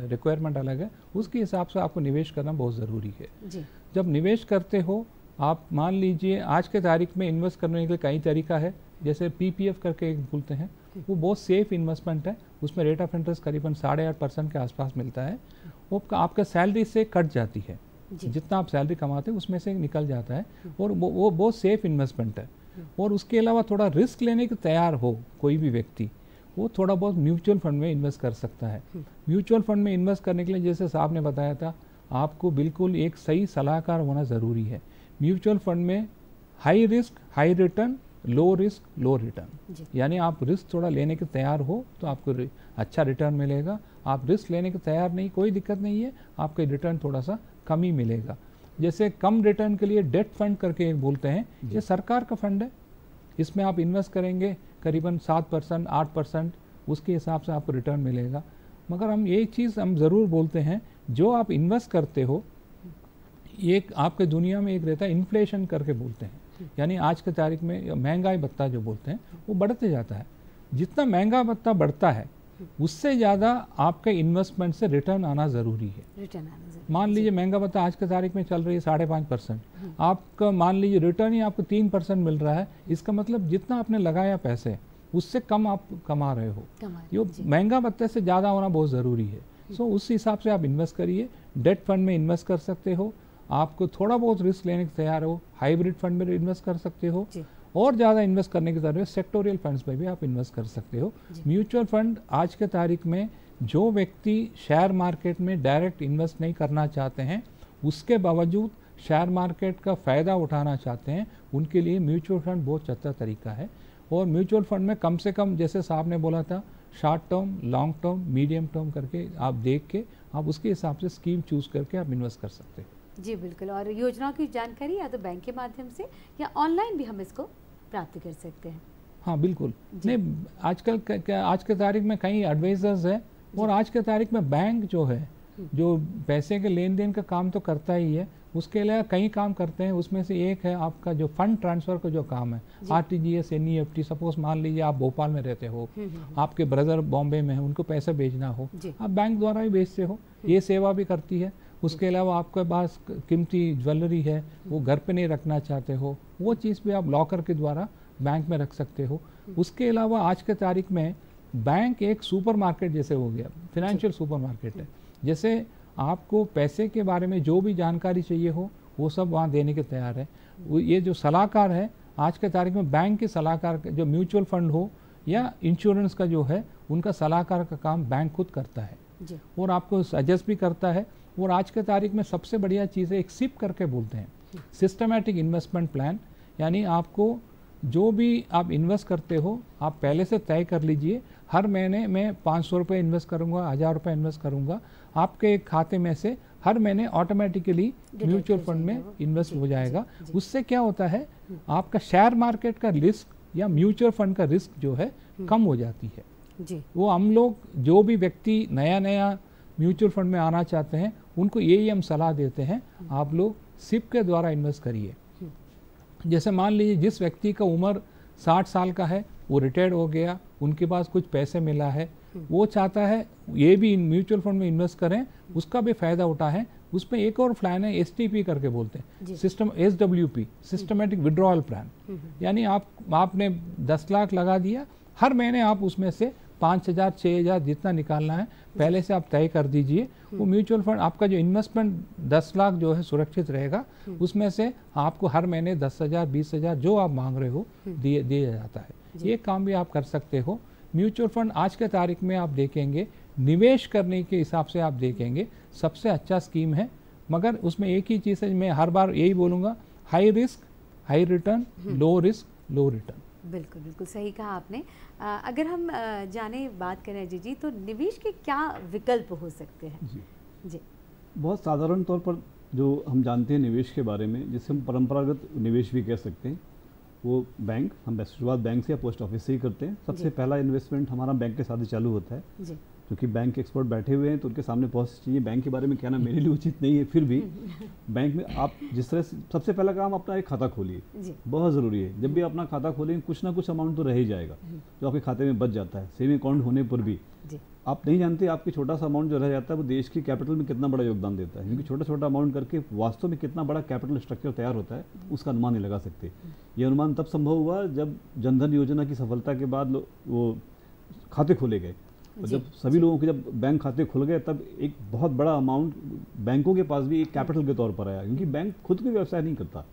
रिक्वायरमेंट अलग है, उसके हिसाब से आपको निवेश करना बहुत ज़रूरी है। जी। जब निवेश करते हो आप मान लीजिए आज के तारीख में इन्वेस्ट करने के लिए कई तरीका है, जैसे पीपीएफ करके एक बोलते हैं, वो बहुत सेफ इन्वेस्टमेंट है, उसमें रेट ऑफ इंटरेस्ट करीबन 8.5% के आसपास मिलता है। वो आपका सैलरी से कट जाती है, जितना आप सैलरी कमाते हैं उसमें से निकल जाता है, और वो बहुत सेफ इन्वेस्टमेंट है। और उसके अलावा थोड़ा रिस्क लेने के तैयार हो कोई भी व्यक्ति, वो थोड़ा बहुत म्यूचुअल फंड में इन्वेस्ट कर सकता है। म्यूचुअल फंड में इन्वेस्ट करने के लिए जैसे साहब ने बताया था, आपको बिल्कुल एक सही सलाहकार होना ज़रूरी है। म्यूचुअल फंड में high risk high return, low risk low return, यानी आप रिस्क थोड़ा लेने के तैयार हो तो आपको अच्छा रिटर्न मिलेगा। आप रिस्क लेने के तैयार नहीं, कोई दिक्कत नहीं है, आपका रिटर्न थोड़ा सा कम ही मिलेगा। जैसे कम रिटर्न के लिए डेट फंड करके एक बोलते हैं, ये सरकार का फंड है, इसमें आप इन्वेस्ट करेंगे करीबन 7% 8%, उसके हिसाब से आपको रिटर्न मिलेगा। मगर हम एक चीज़ हम ज़रूर बोलते हैं, जो आप इन्वेस्ट करते हो एक आपके दुनिया में एक रहता है इन्फ्लेशन करके बोलते हैं, यानी आज के तारीख में महंगाई भत्ता जो बोलते हैं वो बढ़ते जाता है। जितना महंगा भत्ता बढ़ता है उससे ज़्यादा आपके इन्वेस्टमेंट से रिटर्न आना ज़रूरी है। मान लीजिए महंगा भत्ता आज के तारीख में चल रही है 5.5%, आपका मान लीजिए रिटर्न ही आपको 3% मिल रहा है, इसका मतलब जितना आपने लगाया पैसे उससे कम आप कमा रहे हो। ये महंगा भत्ते से ज़्यादा होना बहुत ज़रूरी है। सो उस हिसाब से आप इन्वेस्ट करिए। डेट फंड में इन्वेस्ट कर सकते हो, आपको थोड़ा बहुत रिस्क लेने के तैयार हो, हाइब्रिड फंड में इन्वेस्ट कर सकते हो, और ज़्यादा इन्वेस्ट करने की तरह सेक्टोरियल फंड्स में भी आप इन्वेस्ट कर सकते हो। म्यूचुअल फंड आज के तारीख में जो व्यक्ति शेयर मार्केट में डायरेक्ट इन्वेस्ट नहीं करना चाहते हैं, उसके बावजूद शेयर मार्केट का फ़ायदा उठाना चाहते हैं, उनके लिए म्यूचुअल फंड बहुत अच्छा तरीका है। और म्यूचुअल फंड में कम से कम जैसे साहब ने बोला था, short term, long term, medium term करके आप देख के आप उसके हिसाब से स्कीम चूज़ करके आप इन्वेस्ट कर सकते हैं। जी बिल्कुल। और योजनाओं की जानकारी या तो बैंक के माध्यम से या ऑनलाइन भी हम इसको प्राप्त कर सकते हैं। हाँ बिल्कुल। नहीं, आजकल आज के तारीख में कई एडवाइजर्स हैं, और आज के तारीख में बैंक जो है जो पैसे के लेन देन का काम तो करता ही है, उसके अलावा कई काम करते हैं। उसमें से एक है आपका जो फंड ट्रांसफ़र का जो काम है, आरटीजीएस, एनईएफटी। सपोज मान लीजिए आप भोपाल में रहते हो, आपके ब्रदर बॉम्बे में है, उनको पैसे भेजना हो, आप बैंक द्वारा ही भेजते हो, ये सेवा भी करती है। उसके अलावा आपके पास कीमती ज्वेलरी है, वो घर पे नहीं रखना चाहते हो, वो चीज़ भी आप लॉकर के द्वारा बैंक में रख सकते हो। उसके अलावा आज के तारीख में बैंक एक सुपरमार्केट जैसे हो गया, फिनेंशियल सुपरमार्केट है। जैसे आपको पैसे के बारे में जो भी जानकारी चाहिए हो वो सब वहाँ देने के तैयार है। ये जो सलाहकार है आज के तारीख में, बैंक के सलाहकार जो म्यूचुअल फंड हो या इंश्योरेंस का जो है, उनका सलाहकार का काम बैंक खुद करता है और आपको सजेस्ट भी करता है। और आज के तारीख में सबसे बढ़िया चीज़ है एक सिप करके बोलते हैं, सिस्टमैटिक इन्वेस्टमेंट प्लान। यानी आपको जो भी आप इन्वेस्ट करते हो आप पहले से तय कर लीजिए, हर महीने मैं 500 रुपये इन्वेस्ट करूँगा, 1000 रुपये इन्वेस्ट करूँगा, आपके एक खाते में से हर महीने ऑटोमेटिकली म्यूचुअल फंड में इन्वेस्ट हो जाएगा। उससे क्या होता है, आपका शेयर मार्केट का रिस्क या म्यूचुअल फंड का रिस्क जो है कम हो जाती है। वो हम लोग जो भी व्यक्ति नया म्यूचुअल फंड में आना चाहते हैं उनको यही हम सलाह देते हैं, आप लोग सिप के द्वारा इन्वेस्ट करिए। जैसे मान लीजिए जिस व्यक्ति का उम्र 60 साल का है, वो रिटायर्ड हो गया, उनके पास कुछ पैसे मिला है, वो चाहता है ये भी म्यूचुअल फंड में इन्वेस्ट करें, उसका भी फ़ायदा उठाएं। उसमें एक और प्लान है STP करके बोलते हैं, system SWP, systematic withdrawal plan. यानी आपने 10 लाख लगा दिया, हर महीने आप उसमें से 5000 6000 जितना निकालना है पहले से आप तय कर दीजिए। वो म्यूचुअल फंड आपका जो इन्वेस्टमेंट 10 लाख जो है सुरक्षित रहेगा, उसमें से आपको हर महीने 10,000 20,000 जो आप मांग रहे हो दिया जाता है। ये काम भी आप कर सकते हो। म्यूचुअल फंड आज के तारीख में आप देखेंगे निवेश करने के हिसाब से आप देखेंगे सबसे अच्छा स्कीम है, मगर उसमें एक ही चीज़ है, मैं हर बार यही बोलूँगा, high risk high return, low risk low return. बिल्कुल बिल्कुल सही कहा आपने। अगर हम जाने बात करें जी तो निवेश के क्या विकल्प हो सकते हैं? जी बहुत साधारण तौर पर जो हम जानते हैं निवेश के बारे में, जिसे हम परंपरागत निवेश भी कह सकते हैं, वो बैंक, हम शुरुआत बैंक से या पोस्ट ऑफिस से ही करते हैं। सबसे पहला इन्वेस्टमेंट हमारा बैंक के साथ ही चालू होता है जी। क्योंकि बैंक के एक्सपर्ट बैठे हुए हैं तो उनके सामने पहुंच चाहिए। बैंक के बारे में कहना मेरे लिए उचित नहीं है, फिर भी बैंक में आप जिस तरह से सबसे पहला काम अपना एक खाता खोलिए, बहुत ज़रूरी है। जब भी अपना खाता खोलेंगे कुछ ना कुछ अमाउंट तो रह ही जाएगा जो आपके खाते में बच जाता है। सेविंग अकाउंट होने पर भी आप नहीं जानते आपके छोटा सा अमाउंट जो रह जाता है वो देश की कैपिटल में कितना बड़ा योगदान देता है। क्योंकि छोटा छोटा अमाउंट करके वास्तव में कितना बड़ा कैपिटल स्ट्रक्चर तैयार होता है उसका अनुमान नहीं लगा सकते। ये अनुमान तब संभव हुआ जब जनधन योजना की सफलता के बाद वो खाते खोले गए, और जब सभी लोगों के जब बैंक खाते खुल गए तब एक बहुत बड़ा अमाउंट बैंकों के पास भी एक कैपिटल के तौर पर आया। क्योंकि बैंक खुद कोई व्यवसाय नहीं करता,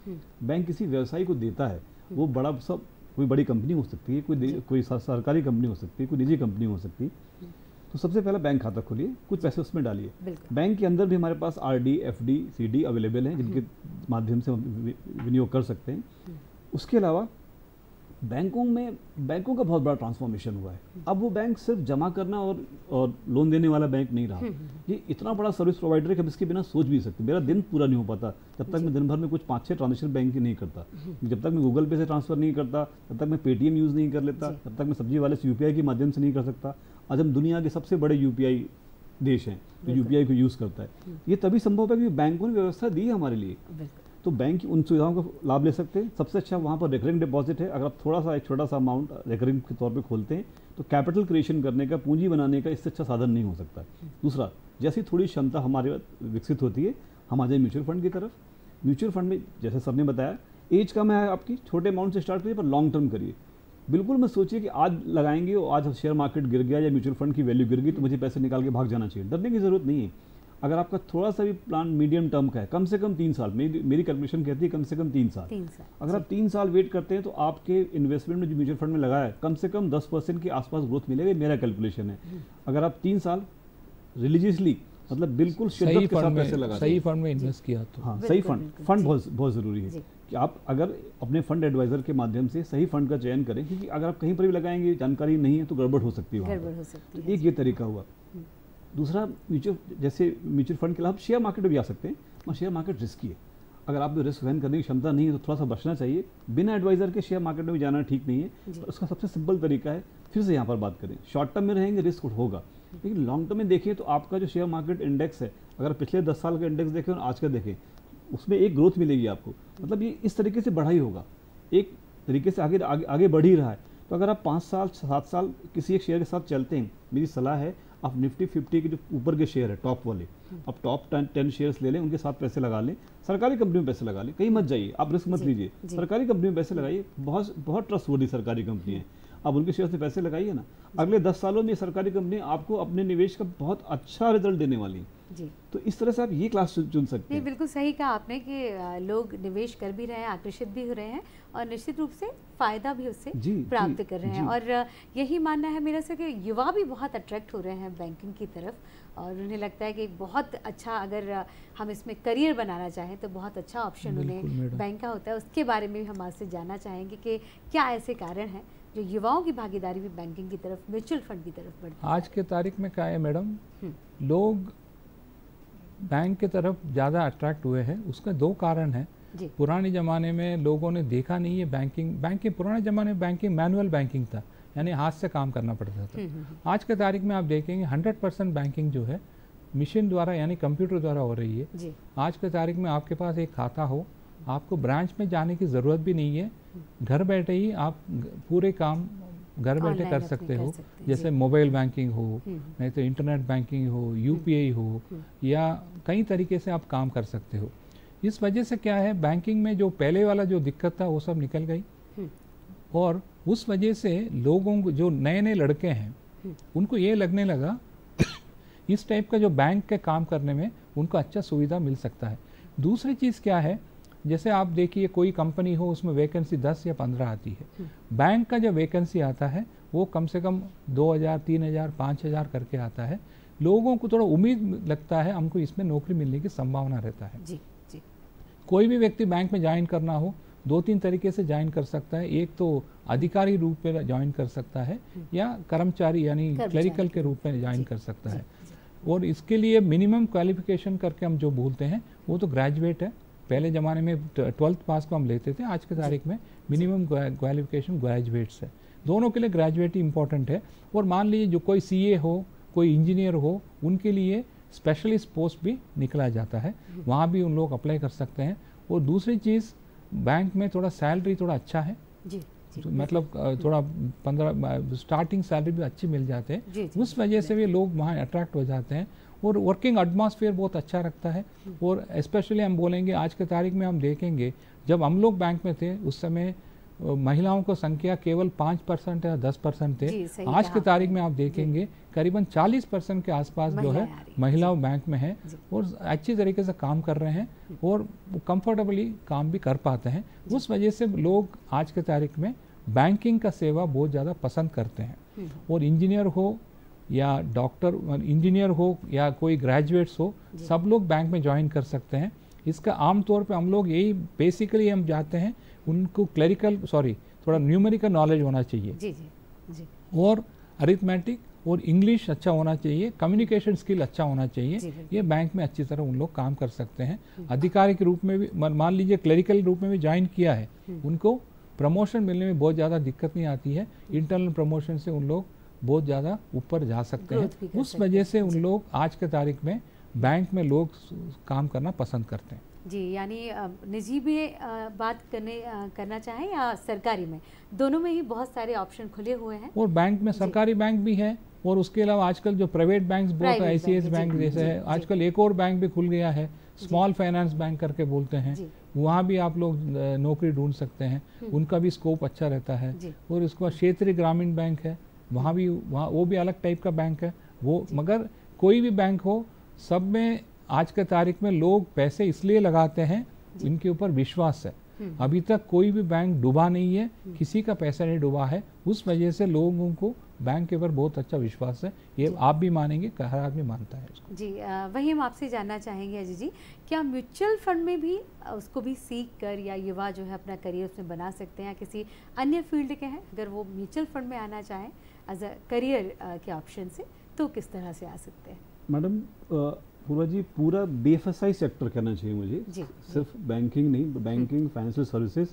बैंक किसी व्यवसायी को देता है। वो बड़ा सब कोई बड़ी कंपनी हो सकती है, कोई सरकारी कंपनी हो सकती है, कोई निजी कंपनी हो सकती है। तो सबसे पहले बैंक खाता खोलिए, कुछ पैसे उसमें डालिए। बैंक के अंदर भी हमारे पास आरडी, एफडी, सीडी अवेलेबल हैं जिनके माध्यम से हम विनियोग कर सकते हैं। उसके अलावा बैंकों का बहुत बड़ा ट्रांसफॉर्मेशन हुआ है। अब वो बैंक सिर्फ जमा करना और लोन देने वाला बैंक नहीं रहा। ये इतना बड़ा सर्विस प्रोवाइडर है कि हम इसके बिना सोच भी सकते। मेरा दिन पूरा नहीं हो पाता जब तक मैं दिन भर में कुछ 5-6 ट्रांजेक्शन बैंक की नहीं करता। जब तक मैं गूगल पे से ट्रांसफर नहीं करता, तब तक मैं पेटीएम यूज़ नहीं कर लेता, तब तक मैं सब्जी वाले से यूपीआई के माध्यम से नहीं कर सकता। आज हम दुनिया के सबसे बड़े यूपीआई देश हैं जो यूपीआई को यूज़ करता है। ये तभी संभव है क्योंकि बैंकों ने व्यवस्था दी है हमारे लिए। तो बैंक की उन सुविधाओं का लाभ ले सकते हैं। सबसे अच्छा वहाँ पर रिकरिंग डिपॉजिट है। अगर आप थोड़ा सा एक छोटा सा अमाउंट रिकरिंग के तौर पे खोलते हैं तो कैपिटल क्रिएशन करने का, पूंजी बनाने का इससे अच्छा साधन नहीं हो सकता। दूसरा, जैसी थोड़ी क्षमता हमारे विकसित होती है हम आ जाए म्यूचुअल फंड की तरफ। म्यूचुअल फंड में जैसे सर ने बताया एज कम है आपकी, छोटे अमाउंट से स्टार्ट करिए पर लॉन्ग टर्म करिए। बिल्कुल मत सोचिए कि आज लगाएंगे और आज शेयर मार्केट गिर गया या म्यूचुअल फंड की वैल्यू गिर गई तो मुझे पैसे निकाल के भाग जाना चाहिए। डरने की जरूरत नहीं है। अगर आपका थोड़ा सा भी प्लान मीडियम टर्म का है, कम से कम 3 साल, मेरी कैलकुलेशन कहती है कम से कम 3 साल। अगर आप 3 साल वेट करते हैं तो आपके इन्वेस्टमेंट में जो म्यूचुअल फंड में लगाया है कम से कम 10% के आसपास ग्रोथ मिलेगा, मेरा कैलकुलेशन है। अगर आप 3 साल रिलीजियसली मतलब बिल्कुल शिद्दत के साथ पैसे लगा, सही फंड में इन्वेस्ट किया तो हाँ सही फंड बहुत ज़रूरी है कि आप अगर अपने फंड एडवाइजर के माध्यम से सही फंड का चयन करें। क्योंकि अगर आप कहीं पर भी लगाएंगे जानकारी नहीं है तो गड़बड़ हो सकती है। तो एक ये तरीका हुआ। दूसरा, म्यूचुअल फंड के अलावा शेयर मार्केट में भी आ सकते हैं, और शेयर मार्केट रिस्की है। अगर आप रिस्क वहन करने की क्षमता नहीं है तो थोड़ा सा बचना चाहिए। बिना एडवाइजर के शेयर मार्केट में भी जाना ठीक नहीं है। तो उसका सबसे सिंपल तरीका है, फिर से यहाँ पर बात करें, शॉर्ट टर्म में रहेंगे रिस्क होगा, लेकिन लॉन्ग टर्म में देखिए तो आपका जो शेयर मार्केट इंडेक्स है, अगर पिछले 10 साल का इंडेक्स देखें और आज का देखें, उसमें एक ग्रोथ मिलेगी आपको। मतलब ये इस तरीके से बढ़ा ही होगा, एक तरीके से आगे बढ़ ही रहा है। तो अगर आप 5 साल 7 साल किसी एक शेयर के साथ चलते हैं, मेरी सलाह है आप निफ्टी 50 के जो ऊपर के शेयर है टॉप वाले, आप टॉप 10 शेयर्स ले लें, उनके साथ पैसे लगा लें। सरकारी कंपनी में पैसे लगा लें, कहीं मत जाइए, आप रिस्क मत लीजिए, सरकारी कंपनी में पैसे लगाइए। बहुत ट्रस्टवर्दी सरकारी कंपनी है, आप उनके शेयर से पैसे लगाइए ना। अगले 10 सालों में सरकारी कंपनी आपको अपने निवेश का बहुत अच्छा रिजल्ट देने वाली है जी। तो इस तरह से आप ये क्लास चुन सकते हैं। बिल्कुल सही कहा आपने कि लोग निवेश कर भी रहे हैं, आकर्षित भी हो रहे हैं और निश्चित रूप से फ़ायदा भी उससे प्राप्त कर रहे हैं। और यही मानना है मेरा से कि युवा भी बहुत अट्रैक्ट हो रहे हैं बैंकिंग की तरफ और उन्हें लगता है कि बहुत अच्छा, अगर हम इसमें करियर बनाना चाहें तो बहुत अच्छा ऑप्शन उन्हें बैंक का होता है। उसके बारे में भी हम आपसे जानना चाहेंगे कि क्या ऐसे कारण हैं जो युवाओं की भागीदारी भी बैंकिंग की तरफ, म्यूचुअल फंड की तरफ बढ़ती है। आज के तारीख में क्या है मैडम, लोग बैंक की तरफ ज़्यादा अट्रैक्ट हुए हैं। उसके 2 कारण हैं। पुराने ज़माने में लोगों ने देखा नहीं है बैंकिंग पुराने ज़माने में बैंकिंग मैनुअल बैंकिंग था, यानी हाथ से काम करना पड़ता था। आज के तारीख में आप देखेंगे 100% बैंकिंग जो है मशीन द्वारा यानी कंप्यूटर द्वारा हो रही है। आज के तारीख में आपके पास एक खाता हो, आपको ब्रांच में जाने की ज़रूरत भी नहीं है, घर बैठे ही आप पूरे काम घर बैठे कर सकते हो। जैसे मोबाइल बैंकिंग हो, नहीं तो इंटरनेट बैंकिंग हो, यूपीआई हो, या कई तरीके से आप काम कर सकते हो। इस वजह से क्या है, बैंकिंग में जो पहले वाला जो दिक्कत था वो सब निकल गई और उस वजह से लोगों को, जो नए नए लड़के हैं, उनको ये लगने लगा इस टाइप का जो बैंक के काम करने में उनको अच्छा सुविधा मिल सकता है। दूसरी चीज़ क्या है, जैसे आप देखिए कोई कंपनी हो उसमें वैकेंसी 10 या 15 आती है, बैंक का जब वैकेंसी आता है वो कम से कम 2000, 3000, 5000 करके आता है। लोगों को थोड़ा उम्मीद लगता है हमको इसमें नौकरी मिलने की संभावना रहता है। जी जी। कोई भी व्यक्ति बैंक में ज्वाइन करना हो 2-3 तरीके से ज्वाइन कर सकता है। एक तो अधिकारी रूप में ज्वाइन कर सकता है या कर्मचारी यानी क्लरिकल के रूप में ज्वाइन कर सकता है। और इसके लिए मिनिमम क्वालिफिकेशन करके हम जो बोलते हैं वो तो ग्रेजुएट है। पहले ज़माने में 12th पास को हम लेते थे, आज के तारीख में मिनिमम क्वालिफिकेशन ग्रेजुएट्स है। दोनों के लिए ग्रेजुएट ही इंपॉर्टेंट है। और मान लीजिए जो कोई CA हो, कोई इंजीनियर हो, उनके लिए स्पेशलिस्ट पोस्ट भी निकला जाता है, वहाँ भी उन लोग अप्लाई कर सकते हैं। और दूसरी चीज़ बैंक में थोड़ा सैलरी थोड़ा अच्छा है जी, तो मतलब थोड़ा 15 स्टार्टिंग सैलरी भी अच्छी मिल जाते हैं, उस वजह से भी लोग वहाँ अट्रैक्ट हो जाते हैं। और वर्किंग एटमॉस्फेयर बहुत अच्छा रखता है। और स्पेशली हम बोलेंगे आज के तारीख में हम देखेंगे जब हम लोग बैंक में थे उस समय महिलाओं को संख्या केवल 5% या 10% थे। आज के तारीख में आप देखेंगे करीबन 40% के आसपास जो है महिलाओं बैंक में है और अच्छी तरीके से काम कर रहे हैं और कंफर्टेबली काम भी कर पाते हैं। उस वजह से लोग आज के तारीख में बैंकिंग का सेवा बहुत ज़्यादा पसंद करते हैं। और इंजीनियर हो या डॉक्टर, इंजीनियर हो या कोई ग्रेजुएट्स हो, सब लोग बैंक में ज्वाइन कर सकते हैं। इसका आमतौर पे हम लोग यही बेसिकली हम चाहते हैं उनको थोड़ा न्यूमेरिकल नॉलेज होना चाहिए जी, जी, जी। और अरिथमेटिक और इंग्लिश अच्छा होना चाहिए, कम्युनिकेशन स्किल अच्छा होना चाहिए। ये बैंक में अच्छी तरह उन लोग काम कर सकते हैं। अधिकारी के रूप में भी मान लीजिए क्लरिकल रूप में भी ज्वाइन किया है, उनको प्रमोशन मिलने में बहुत ज़्यादा दिक्कत नहीं आती है। इंटरनल प्रमोशन से उन लोग बहुत ज़्यादा ऊपर जा सकते हैं। उस वजह से उन लोग आज के तारीख में बैंक में लोग काम करना पसंद करते हैं जी। यानी निजी में बात करना चाहें या सरकारी में, दोनों में ही बहुत सारे ऑप्शन खुले हुए हैं। और बैंक में सरकारी बैंक भी है और उसके अलावा आजकल जो प्राइवेट बैंक्स बहुत है, ICICI बैंक जैसे है, आजकल एक और बैंक भी खुल गया है, स्मॉल फाइनेंस बैंक करके बोलते हैं, वहाँ भी आप लोग नौकरी ढूंढ सकते हैं। उनका भी स्कोप अच्छा रहता है। और उसके बाद क्षेत्रीय ग्रामीण बैंक है, वहाँ वो भी अलग टाइप का बैंक है वो। मगर कोई भी बैंक हो, सब में आज के तारीख में लोग पैसे इसलिए लगाते हैं इनके ऊपर विश्वास है। अभी तक कोई भी बैंक डूबा नहीं है, किसी का पैसा नहीं डूबा है। उस वजह से लोगों को बैंक के ऊपर बहुत अच्छा विश्वास है। ये आप भी मानेंगे, हर आदमी मानता है उसको जी। वही हम आपसे जानना चाहेंगे अजय जी, क्या म्यूचुअल फंड में भी उसको भी सीख कर या युवा जो है अपना करियर उसमें बना सकते हैं, या किसी अन्य फील्ड के हैं अगर वो म्यूचुअल फंड में आना चाहें एज अ करियर के ऑप्शन से, तो किस तरह से आ सकते हैं? मैडम पूरा जी पूरा BFSI सेक्टर कहना चाहिए मुझे, सिर्फ बैंकिंग नहीं, बैंकिंग, फाइनेंशियल सर्विसेज,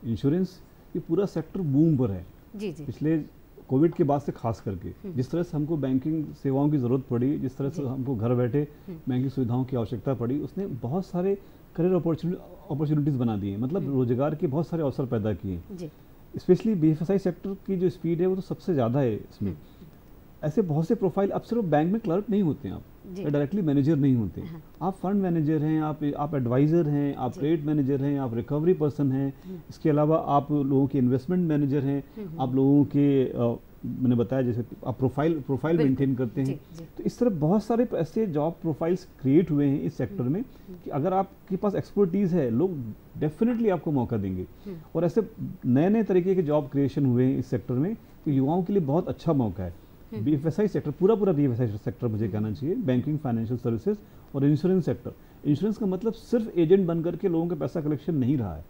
इंश्योरेंस, ये पूरा सेक्टर बूम पर है जी। पिछले कोविड के बाद से खास करके जिस तरह से हमको बैंकिंग सेवाओं की ज़रूरत पड़ी, जिस तरह से हमको घर बैठे बैंकिंग सुविधाओं की आवश्यकता पड़ी, उसने बहुत सारे करियर अपॉर्चुनिटीज़ बना दिए, मतलब रोजगार के बहुत सारे अवसर पैदा किए। स्पेशली BFSI सेक्टर की जो स्पीड है वो तो सबसे ज़्यादा है इसमें। ऐसे बहुत से प्रोफाइल, अब सिर्फ बैंक में क्लर्क नहीं होते हैं आप, डायरेक्टली मैनेजर नहीं होते, आप फंड मैनेजर हैं, आप एडवाइज़र हैं, आप ट्रेड मैनेजर हैं, आप रिकवरी पर्सन हैं, इसके अलावा आप लोगों के इन्वेस्टमेंट मैनेजर हैं, आप लोगों के मैंने बताया जैसे आप प्रोफाइल मेंटेन करते हैं। तो इस तरह बहुत सारे ऐसे जॉब प्रोफाइल्स क्रिएट हुए हैं इस सेक्टर में कि अगर आपके पास एक्सपर्टीज़ है, लोग डेफिनेटली आपको मौका देंगे। और ऐसे नए नए तरीके के जॉब क्रिएशन हुए हैं इस सेक्टर में, तो युवाओं के लिए बहुत अच्छा मौका है। BFSI सेक्टर पूरा BFSI सेक्टर मुझे कहना चाहिए, बैंकिंग, फाइनेंशियल सर्विसेज और इंश्योरेंस सेक्टर। इंश्योरेंस का मतलब सिर्फ एजेंट बन करके लोगों का पैसा कलेक्शन नहीं रहा है।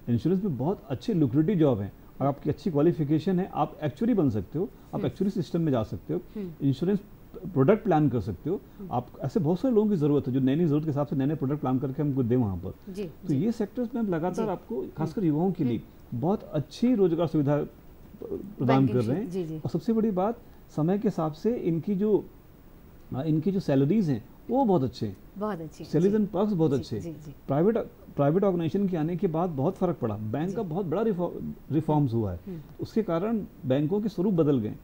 इंश्योरेंस में बहुत अच्छे लुक्रेटिव जॉब है, अगर आपकी अच्छी क्वालिफिकेशन है आप एक्चुअली बन सकते हो, आप एक्चुअली सिस्टम में जा सकते हो, इंश्योरेंस प्रोडक्ट प्लान कर सकते हो। आप ऐसे बहुत सारे लोगों की ज़रूरत है जो नई नई ज़रूरत के हिसाब से नए नए प्रोडक्ट प्लान करके हमको दें वहाँ पर। तो ये सेक्टर्स में लगातार आपको खासकर युवाओं के लिए बहुत अच्छी रोजगार सुविधा प्रदान कर रहे हैं। और सबसे बड़ी बात, समय के हिसाब से इनकी जो सैलरीज हैं वो बहुत अच्छे हैं, बहुत अच्छी सैलरीज एंड पर्क्स बहुत अच्छे। प्राइवेट ऑर्गेनाइजेशन के आने के बाद बहुत फर्क पड़ा, बैंक का बहुत बड़ा रिफॉर्म्स हुआ है, उसके कारण बैंकों के स्वरूप बदल गए।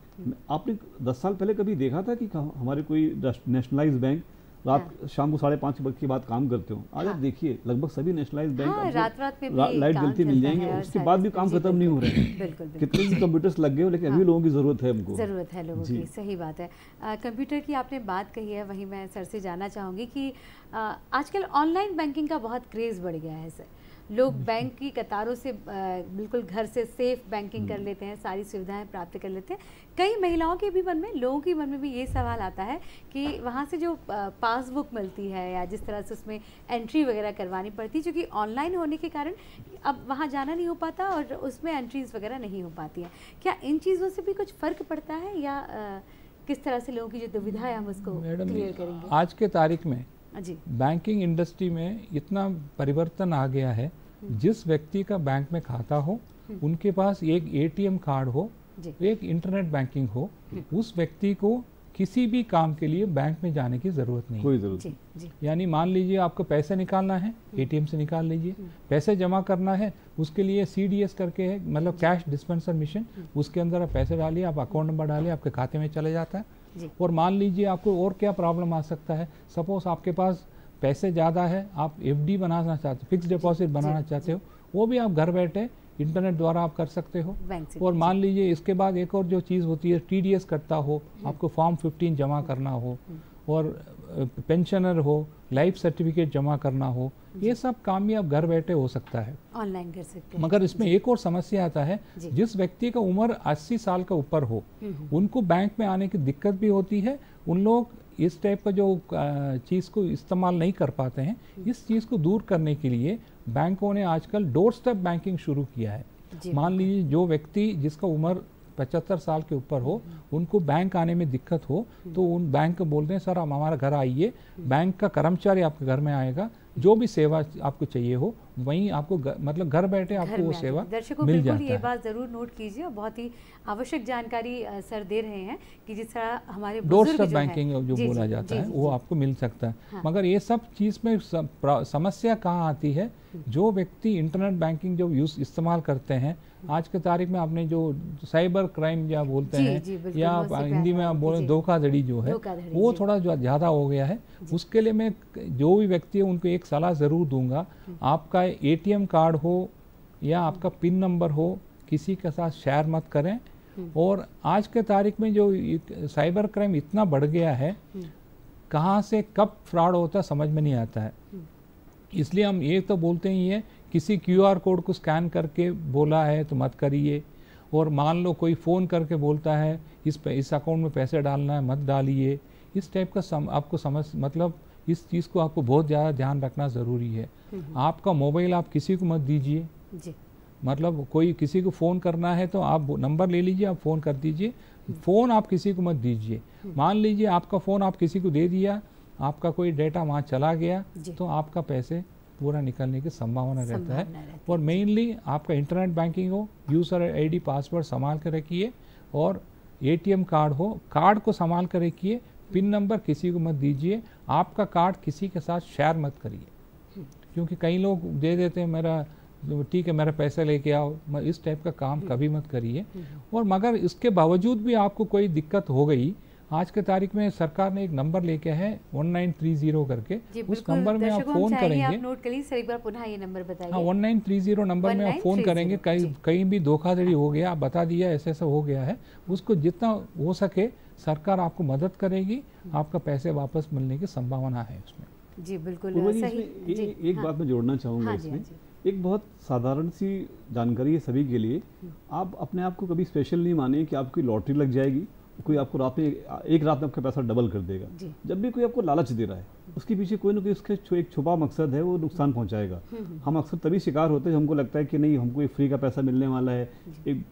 आपने 10 साल पहले कभी देखा था कि हमारे कोई नेशनलाइज बैंक रात शाम को 5:30 के बाद काम करते हो? आज आप देखिए लगभग सभी नेशनलाइज बैंक रात में लाइट जलती मिल जाएंगे, उसके बाद भी काम खत्म नहीं हो रहे हैं। कितने भी कंप्यूटर्स लग गए हो, लेकिन अभी लोगों की ज़रूरत है, हमको ज़रूरत है लोगों की। सही बात है। कंप्यूटर की आपने बात कही है, वहीं मैं सर से जानना चाहूँगी कि आजकल ऑनलाइन बैंकिंग का बहुत क्रेज़ बढ़ गया है सर, लोग बैंक की कतारों से बिल्कुल घर से सेफ बैंकिंग कर लेते हैं, सारी सुविधाएं प्राप्त कर लेते हैं। कई महिलाओं के भी मन में, लोगों के मन में भी ये सवाल आता है कि वहाँ से जो पासबुक मिलती है या जिस तरह से उसमें एंट्री वगैरह करवानी पड़ती है, क्योंकि ऑनलाइन होने के कारण अब वहाँ जाना नहीं हो पाता और उसमें एंट्रीज वगैरह नहीं हो पाती हैं। क्या इन चीज़ों से भी कुछ फ़र्क पड़ता है या किस तरह से लोगों की जो दुविधा है हम उसको क्लियर करेंगे? आज के तारीख में जी बैंकिंग इंडस्ट्री में इतना परिवर्तन आ गया है, जिस व्यक्ति का बैंक में खाता हो, उनके पास एक एटीएम कार्ड हो, एक इंटरनेट बैंकिंग हो, उस व्यक्ति को किसी भी काम के लिए बैंक में जाने की जरूरत नहीं, कोई जरूरत नहीं। यानी मान लीजिए आपको पैसे निकालना है, एटीएम से निकाल लीजिए। पैसे जमा करना है, उसके लिए CDS करके है, मतलब कैश डिस्पेंसर मशीन, उसके अंदर आप पैसे डालिए, आप अकाउंट नंबर डालिए, आपके खाते में चले जाता है। और मान लीजिए आपको और क्या प्रॉब्लम आ सकता है, सपोज आपके पास पैसे ज़्यादा है, आप FD बनाना चाहते हो, फिक्स डिपॉजिट बनाना चाहते हो, वो भी आप घर बैठे इंटरनेट द्वारा आप कर सकते हो। और मान लीजिए इसके बाद एक और जो चीज़ होती है, TDS करता हो, आपको फॉर्म 15 जमा करना हो, और पेंशनर हो, लाइफ सर्टिफिकेट जमा करना हो, ये सब काम भी आप घर बैठे हो सकता है, ऑनलाइन कर सकते हैं। मगर इसमें एक और समस्या आता है, जिस व्यक्ति का उम्र 80 साल का ऊपर हो, उनको बैंक में आने की दिक्कत भी होती है। उन लोग इस टाइप का जो चीज़ को इस्तेमाल नहीं कर पाते हैं। इस चीज़ को दूर करने के लिए बैंकों ने आजकल डोर स्टेप बैंकिंग शुरू किया है। मान लीजिए जो व्यक्ति जिसका उम्र 75 साल के ऊपर हो, उनको बैंक आने में दिक्कत हो, तो उन बैंक को बोलते हैं सर आप हमारा घर आइए, बैंक का कर्मचारी आपके घर में आएगा, जो भी सेवा आपको चाहिए हो वहीं आपको मतलब घर बैठे आपको वो सेवा मिल जाता है। ये बात जरूर नोट कीजिए, और बहुत ही आवश्यक जानकारी सर दे रहे हैं कि जिस तरह हमारे डोर स्टेप बैंकिंग जो बोला जाता है वो आपको मिल सकता है। हाँ। मगर ये सब चीज़ में समस्या कहाँ आती है, जो व्यक्ति इंटरनेट बैंकिंग जो इस्तेमाल करते हैं, आज के तारीख में आपने जो साइबर क्राइम या बोलते हैं, या हिंदी में आप बोले धोखाधड़ी जो है, वो थोड़ा ज़्यादा हो गया है। उसके लिए मैं जो भी व्यक्ति है उनको एक सलाह ज़रूर दूंगा, आपका ATM कार्ड हो या आपका पिन नंबर हो, किसी के साथ शेयर मत करें। और आज के तारीख में जो साइबर क्राइम इतना बढ़ गया है, कहाँ से कब फ्रॉड होता है समझ में नहीं आता है। इसलिए हम ये तो बोलते ही हैं, किसी QR कोड को स्कैन करके बोला है तो मत करिए। और मान लो कोई फ़ोन करके बोलता है इस अकाउंट में पैसे डालना है, मत डालिए। इस टाइप का आपको मतलब इस चीज़ को आपको बहुत ज़्यादा ध्यान रखना ज़रूरी है। आपका मोबाइल आप किसी को मत दीजिए, मतलब कोई किसी को फ़ोन करना है तो आप नंबर ले लीजिए, आप फ़ोन कर दीजिए। फ़ोन आप किसी को मत दीजिए। मान लीजिए आपका फ़ोन आप किसी को दे दिया, आपका कोई डेटा वहाँ चला गया, तो आपका पैसे पूरा निकलने की संभावना रहता है। और मेनली आपका इंटरनेट बैंकिंग हो, यूज़र ID पासवर्ड संभाल कर रखिए, और ATM कार्ड हो, कार्ड को संभाल कर रखिए। पिन नंबर किसी को मत दीजिए, आपका कार्ड किसी के साथ शेयर मत करिए, क्योंकि कई लोग दे देते हैं मेरा ठीक है मेरा पैसा लेके आओ, इस टाइप का काम कभी मत करिए। और मगर इसके बावजूद भी आपको कोई दिक्कत हो गई, आज के तारीख में सरकार ने एक नंबर लेके है 1930 करके, उस नंबर में आप फ़ोन करेंगे। आप नोट करिए सर, एक बार पुनः ये नंबर बताइए। हाँ, 1930 नंबर में आप फ़ोन करेंगे। कहीं भी धोखाधड़ी हो गया, आप बता दिया ऐसा ऐसा हो गया है, उसको जितना हो सके सरकार आपको मदद करेगी, आपका पैसे वापस मिलने की संभावना है उसमें। जी बिल्कुल सही। एक बात मैं जोड़ना चाहूँगा इसमें, एक बहुत साधारण सी जानकारी है सभी के लिए। आप अपने आप को कभी स्पेशल नहीं माने कि आपकी लॉटरी लग जाएगी, कोई आपको एक रात में आपका पैसा डबल कर देगा। जब भी कोई आपको लालच दे रहा है, उसके पीछे कोई ना कोई उसका एक छुपा मकसद है, वो नुकसान पहुंचाएगा। हम अक्सर तभी शिकार होते हैं, हमको लगता है कि नहीं हमको एक फ्री का पैसा मिलने वाला है, एक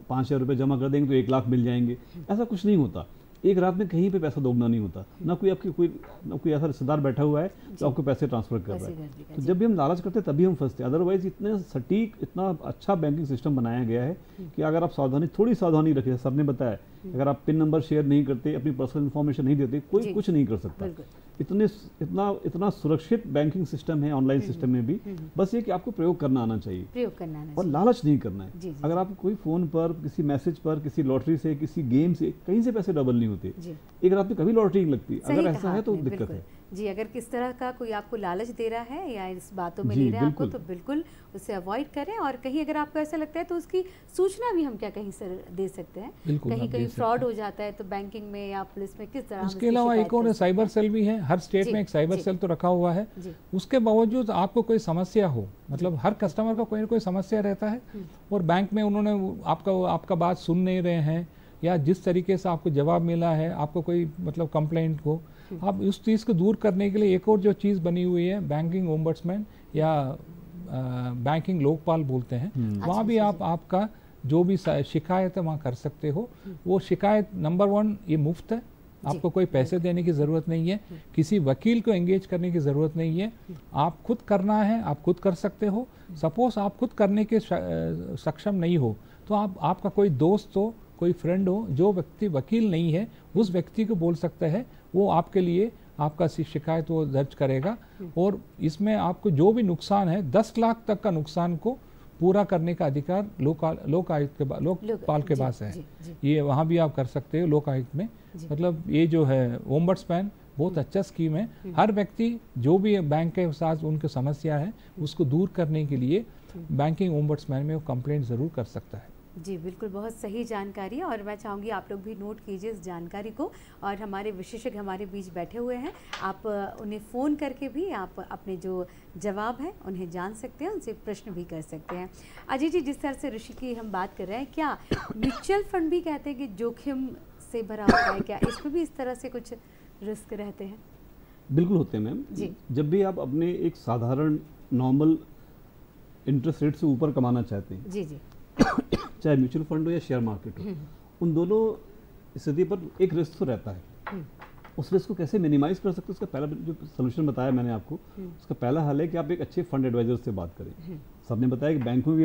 5,000 रुपये जमा कर देंगे तो 1 लाख मिल जाएंगे। ऐसा कुछ नहीं होता। एक रात में कहीं पे पैसा दोगुना नहीं होता, ना कोई ऐसा रिश्तेदार बैठा हुआ है तो आपको पैसे ट्रांसफर कर रहा है। तो जब भी हम लालच करते हैं तभी हम फंसते हैं। अदरवाइज इतने सटीक, इतना अच्छा बैंकिंग सिस्टम बनाया गया है कि अगर आप थोड़ी सावधानी रखें, सर ने बताया, अगर आप पिन नंबर शेयर नहीं करते, अपनी पर्सनल इन्फॉर्मेशन नहीं देते, कोई कुछ नहीं कर सकता। इतना सुरक्षित बैंकिंग सिस्टम है ऑनलाइन सिस्टम में भी। बस ये कि आपको प्रयोग करना आना चाहिए और लालच नहीं करना है। अगर आप कोई फोन पर, किसी मैसेज पर, किसी लॉटरी से, किसी गेम से, कहीं से पैसे डबल नहीं होते। एक रात में कभी लॉटरी नहीं लगती। अगर ऐसा है तो दिक्कत है। जी, अगर किस तरह का कोई आपको लालच दे रहा है या इस बातों में ले रहा है आपको, तो बिल्कुल उसे अवॉइड करें। और कहीं अगर आपको ऐसा लगता है तो उसकी सूचना भी हम क्या कहीं से दे सकते हैं, कहीं फ्रॉड हो जाता है तो बैंकिंग में या पुलिस में किस तरह। उसके अलावा एक और साइबर सेल भी है, हर स्टेट में एक साइबर सेल तो रखा हुआ है। उसके बावजूद आपको कोई समस्या हो, मतलब हर कस्टमर का कोई ना कोई समस्या रहता है और बैंक में उन्होंने आपका बात सुन नहीं रहे हैं, या जिस तरीके से आपको जवाब मिला है, आपको कोई मतलब कंप्लेंट हो, आप उस चीज़ को दूर करने के लिए एक और जो चीज़ बनी हुई है बैंकिंग ओम्बड्समैन या बैंकिंग लोकपाल बोलते हैं, वहाँ भी आप आपका जो भी शिकायत है वहाँ कर सकते हो। वो शिकायत नंबर 1 ये मुफ्त है, आपको कोई पैसे देने की ज़रूरत नहीं है, किसी वकील को एंगेज करने की ज़रूरत नहीं है, आप खुद करना है आप खुद कर सकते हो। सपोज आप खुद करने के सक्षम नहीं हो तो आपका कोई दोस्त हो, कोई फ्रेंड हो, जो व्यक्ति वकील नहीं है उस व्यक्ति को बोल सकता है, वो आपके लिए आपका शिकायत वो दर्ज करेगा। और इसमें आपको जो भी नुकसान है 10 लाख तक का नुकसान को पूरा करने का अधिकार लोकपाल के पास है। ये वहाँ भी आप कर सकते हो लोकायुक्त में। मतलब ये जो है ओम्बड्समैन बहुत अच्छा स्कीम है। हर व्यक्ति जो भी बैंक के साथ उनकी समस्या है उसको दूर करने के लिए बैंकिंग ओम्बड्समैन में वो कंप्लेंट ज़रूर कर सकता है। जी बिल्कुल, बहुत सही जानकारी है और मैं चाहूँगी आप लोग भी नोट कीजिए इस जानकारी को। और हमारे विशेषज्ञ हमारे बीच बैठे हुए हैं, आप उन्हें फ़ोन करके भी आप अपने जो जवाब हैं उन्हें जान सकते हैं, उनसे प्रश्न भी कर सकते हैं। अजय जी, जिस तरह से ऋषि की हम बात कर रहे हैं, क्या म्यूचुअल फंड भी कहते हैं कि जोखिम से भरा होता है, क्या इसमें भी इस तरह से कुछ रिस्क रहते हैं? बिल्कुल होते हैं मैम जी। जब भी आप अपने एक साधारण नॉर्मल इंटरेस्ट रेट से ऊपर कमाना चाहते हैं, जी जी, चाहे म्यूचुअल फंड हो या शेयर मार्केट हो, उन दोनों स्थिति पर एक रिस्क तो रहता है। उस रिस्क को कैसे मिनिमाइज कर सकते हैं, उसका पहला जो सोल्यूशन बताया मैंने आपको, उसका पहला हल है कि आप एक अच्छे फंड एडवाइजर से बात करें। सबने बताया कि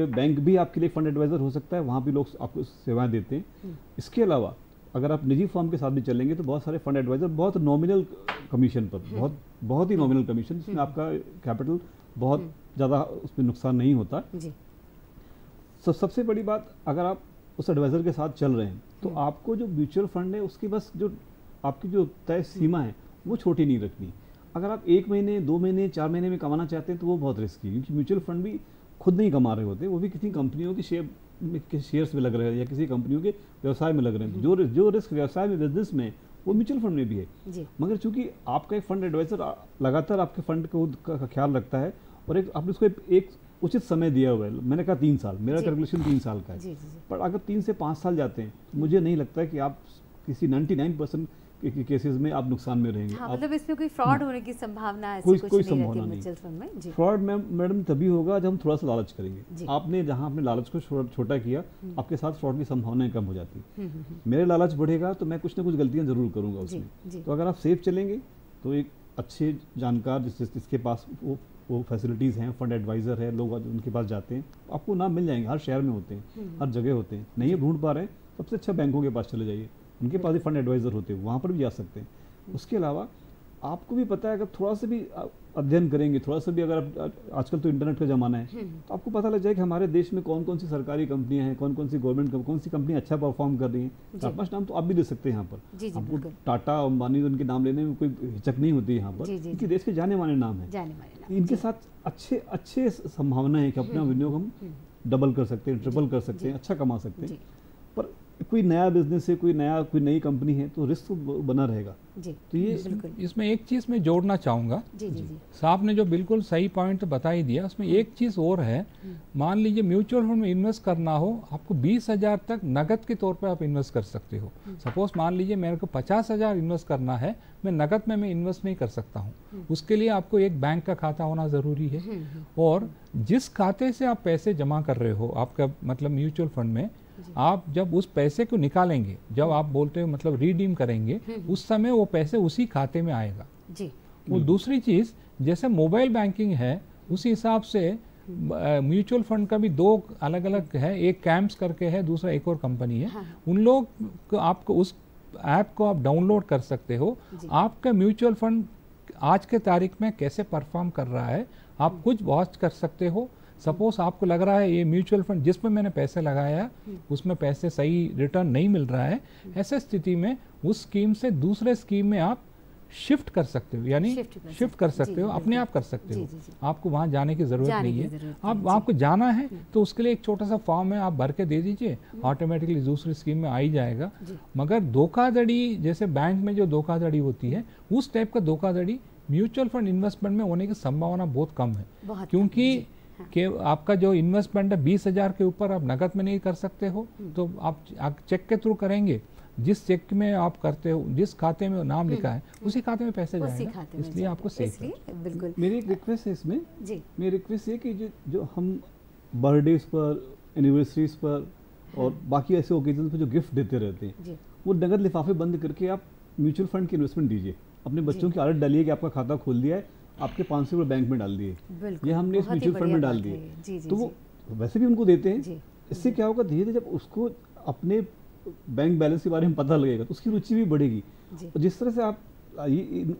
बैंक भी आपके लिए फंड एडवाइजर हो सकता है, वहाँ भी लोग आपको सेवाएं देते हैं। इसके अलावा अगर आप निजी फर्म के साथ भी चलेंगे तो बहुत सारे फंड एडवाइजर बहुत नॉमिनल कमीशन पर, बहुत ही नॉमिनल कमीशन, जिसमें आपका कैपिटल बहुत ज़्यादा उसमें नुकसान नहीं होता। सबसे बड़ी बात, अगर आप उस एडवाइज़र के साथ चल रहे हैं तो आपको जो म्यूचुअल फंड है उसकी बस जो आपकी जो तय सीमा है वो छोटी नहीं रखनी। अगर आप 1 महीने 2 महीने 4 महीने में कमाना चाहते हैं तो वो बहुत रिस्की है, क्योंकि म्यूचुअल फंड भी खुद नहीं कमा रहे होते, वो भी किसी कंपनियों की शेयर्स में लग रहे हैं या किसी कंपनियों के व्यवसाय में लग रहे हैं। जो रिस्क व्यवसाय में, बिजनेस में, वो म्यूचुअल फंड में भी है। मगर चूंकि आपका एक फंड एडवाइज़र लगातार आपके फंड का ख्याल रखता है और आपने उसको एक उचित समय दिया हुआ है, मैंने कहा 3 साल, मेरा कैलकुलेशन 3 साल का है। पर अगर 3 से 5 साल जाते हैं तो मुझे नहीं लगता है कि आप किसी 99% के केसेस में आप नुकसान में रहेंगे। हाँ, मतलब इसमें कोई फ्रॉड होने की संभावना है? कोई संभावना नहीं। फ्रॉड मैडम तभी होगा जब हम थोड़ा सा लालच करेंगे। आपने जहाँ अपने लालच को छोटा किया, आपके साथ फ्रॉड की संभावनाएं कम हो जाती। मेरे लालच बढ़ेगा तो मैं कुछ ना कुछ गलतियां जरूर करूंगा उसमें। तो अगर आप सेफ चलेंगे तो एक अच्छे जानकार जिसके पास वो फैसिलिटीज़ हैं, फंड एडवाइज़र है, लोग उनके पास जाते हैं, आपको नाम मिल जाएंगे। हर शहर में होते हैं, हर जगह होते हैं। नहीं ढूंढ पा रहे हैं, सबसे अच्छा बैंकों के पास चले जाइए, उनके पास भी फंड एडवाइज़र होते हैं, वहाँ पर भी जा सकते हैं। उसके अलावा आपको भी पता है, अगर थोड़ा सा भी अध्ययन करेंगे, थोड़ा सा भी अगर आजकल तो इंटरनेट का ज़माना है, तो आपको पता लग जाए कि हमारे देश में कौन कौन सी सरकारी कंपनियां हैं, कौन कौन सी गवर्नमेंट, कौन सी कंपनी अच्छा परफॉर्म कर रही हैं। 4-5 नाम तो आप भी ले सकते हैं यहाँ पर। आपको टाटा, अंबानी, उनके नाम लेने में कोई हिचक नहीं होती यहाँ पर, क्योंकि देश के जाने माने नाम है। इनके साथ अच्छे संभावना है कि अपना विनियोग हम डबल कर सकते हैं, ट्रिपल कर सकते हैं, अच्छा कमा सकते हैं। पर कोई नया बिजनेस है, कोई नई कंपनी है तो रिस्क बना रहेगा। तो ये इसमें एक चीज़ मैं जोड़ना चाहूँगा। साहब ने जो बिल्कुल सही पॉइंट बता ही दिया, उसमें एक चीज़ और है। मान लीजिए म्यूचुअल फंड में इन्वेस्ट करना हो, आपको 20,000 तक नगद के तौर पर आप इन्वेस्ट कर सकते हो। सपोज मान लीजिए मेरे को 50,000 इन्वेस्ट करना है, मैं नगद में मैं इन्वेस्ट नहीं कर सकता हूँ। उसके लिए आपको एक बैंक का खाता होना ज़रूरी है, और जिस खाते से आप पैसे जमा कर रहे हो, आपका मतलब म्यूचुअल फंड में, आप जब उस पैसे को निकालेंगे, जब आप बोलते हो मतलब रिडीम करेंगे, उस समय वो पैसे उसी खाते में आएगा जी। वो दूसरी चीज़, जैसे मोबाइल बैंकिंग है, उसी हिसाब से म्यूचुअल फंड का भी 2 अलग अलग है, एक कैम्प्स करके है, दूसरा एक और कंपनी है। उन लोग को आपको उस ऐप को आप डाउनलोड कर सकते हो। आपका म्यूचुअल फंड आज के तारीख में कैसे परफॉर्म कर रहा है आप कुछ वॉच कर सकते हो। सपोज आपको लग रहा है ये म्यूचुअल फंड जिसमें मैंने पैसे लगाया उसमें पैसे सही रिटर्न नहीं मिल रहा है, ऐसे स्थिति में उस स्कीम से दूसरे स्कीम में आप शिफ्ट कर सकते हो, यानी शिफ्ट कर सकते हो, अपने आप कर सकते हो, आपको वहाँ जाने की ज़रूरत नहीं है। आप आपको जाना है तो उसके लिए एक छोटा सा फॉर्म है, आप भर के दे दीजिए, ऑटोमेटिकली दूसरी स्कीम में आ ही जाएगा। मगर धोखाधड़ी, जैसे बैंक में जो धोखाधड़ी होती है, उस टाइप का धोखाधड़ी म्यूचुअल फंड इन्वेस्टमेंट में होने की संभावना बहुत कम है, क्योंकि कि आपका जो इन्वेस्टमेंट है 20,000 के ऊपर आप नकद में नहीं कर सकते हो, तो आप चेक के थ्रू करेंगे। जिस चेक में आप करते हो, जिस खाते में नाम लिखा है, उसी खाते में पैसे जाएगा, इसलिए आपको सेफ है। बिल्कुल। मेरी एक रिक्वेस्ट है इसमें, मेरी रिक्वेस्ट है कि जो हम बर्थडेज पर, एनिवर्सरीज पर और बाकी ऐसे ओकेजन पर जो गिफ्ट देते रहते हैं, वो नगद लिफाफे बंद करके आप म्यूचुअल फंड की इन्वेस्टमेंट दीजिए। अपने बच्चों की आदत डालिए कि आपका खाता खोल दिया है, आपके 500 रुपये बैंक में डाल दिए, ये हमने इस म्यूचुअल फंड में डाल दिए, तो वो वैसे भी उनको देते हैं। इससे क्या होगा, धीरे धीरे जब उसको अपने बैंक बैलेंस के बारे में पता लगेगा तो उसकी रुचि भी बढ़ेगी। और जिस तरह से आप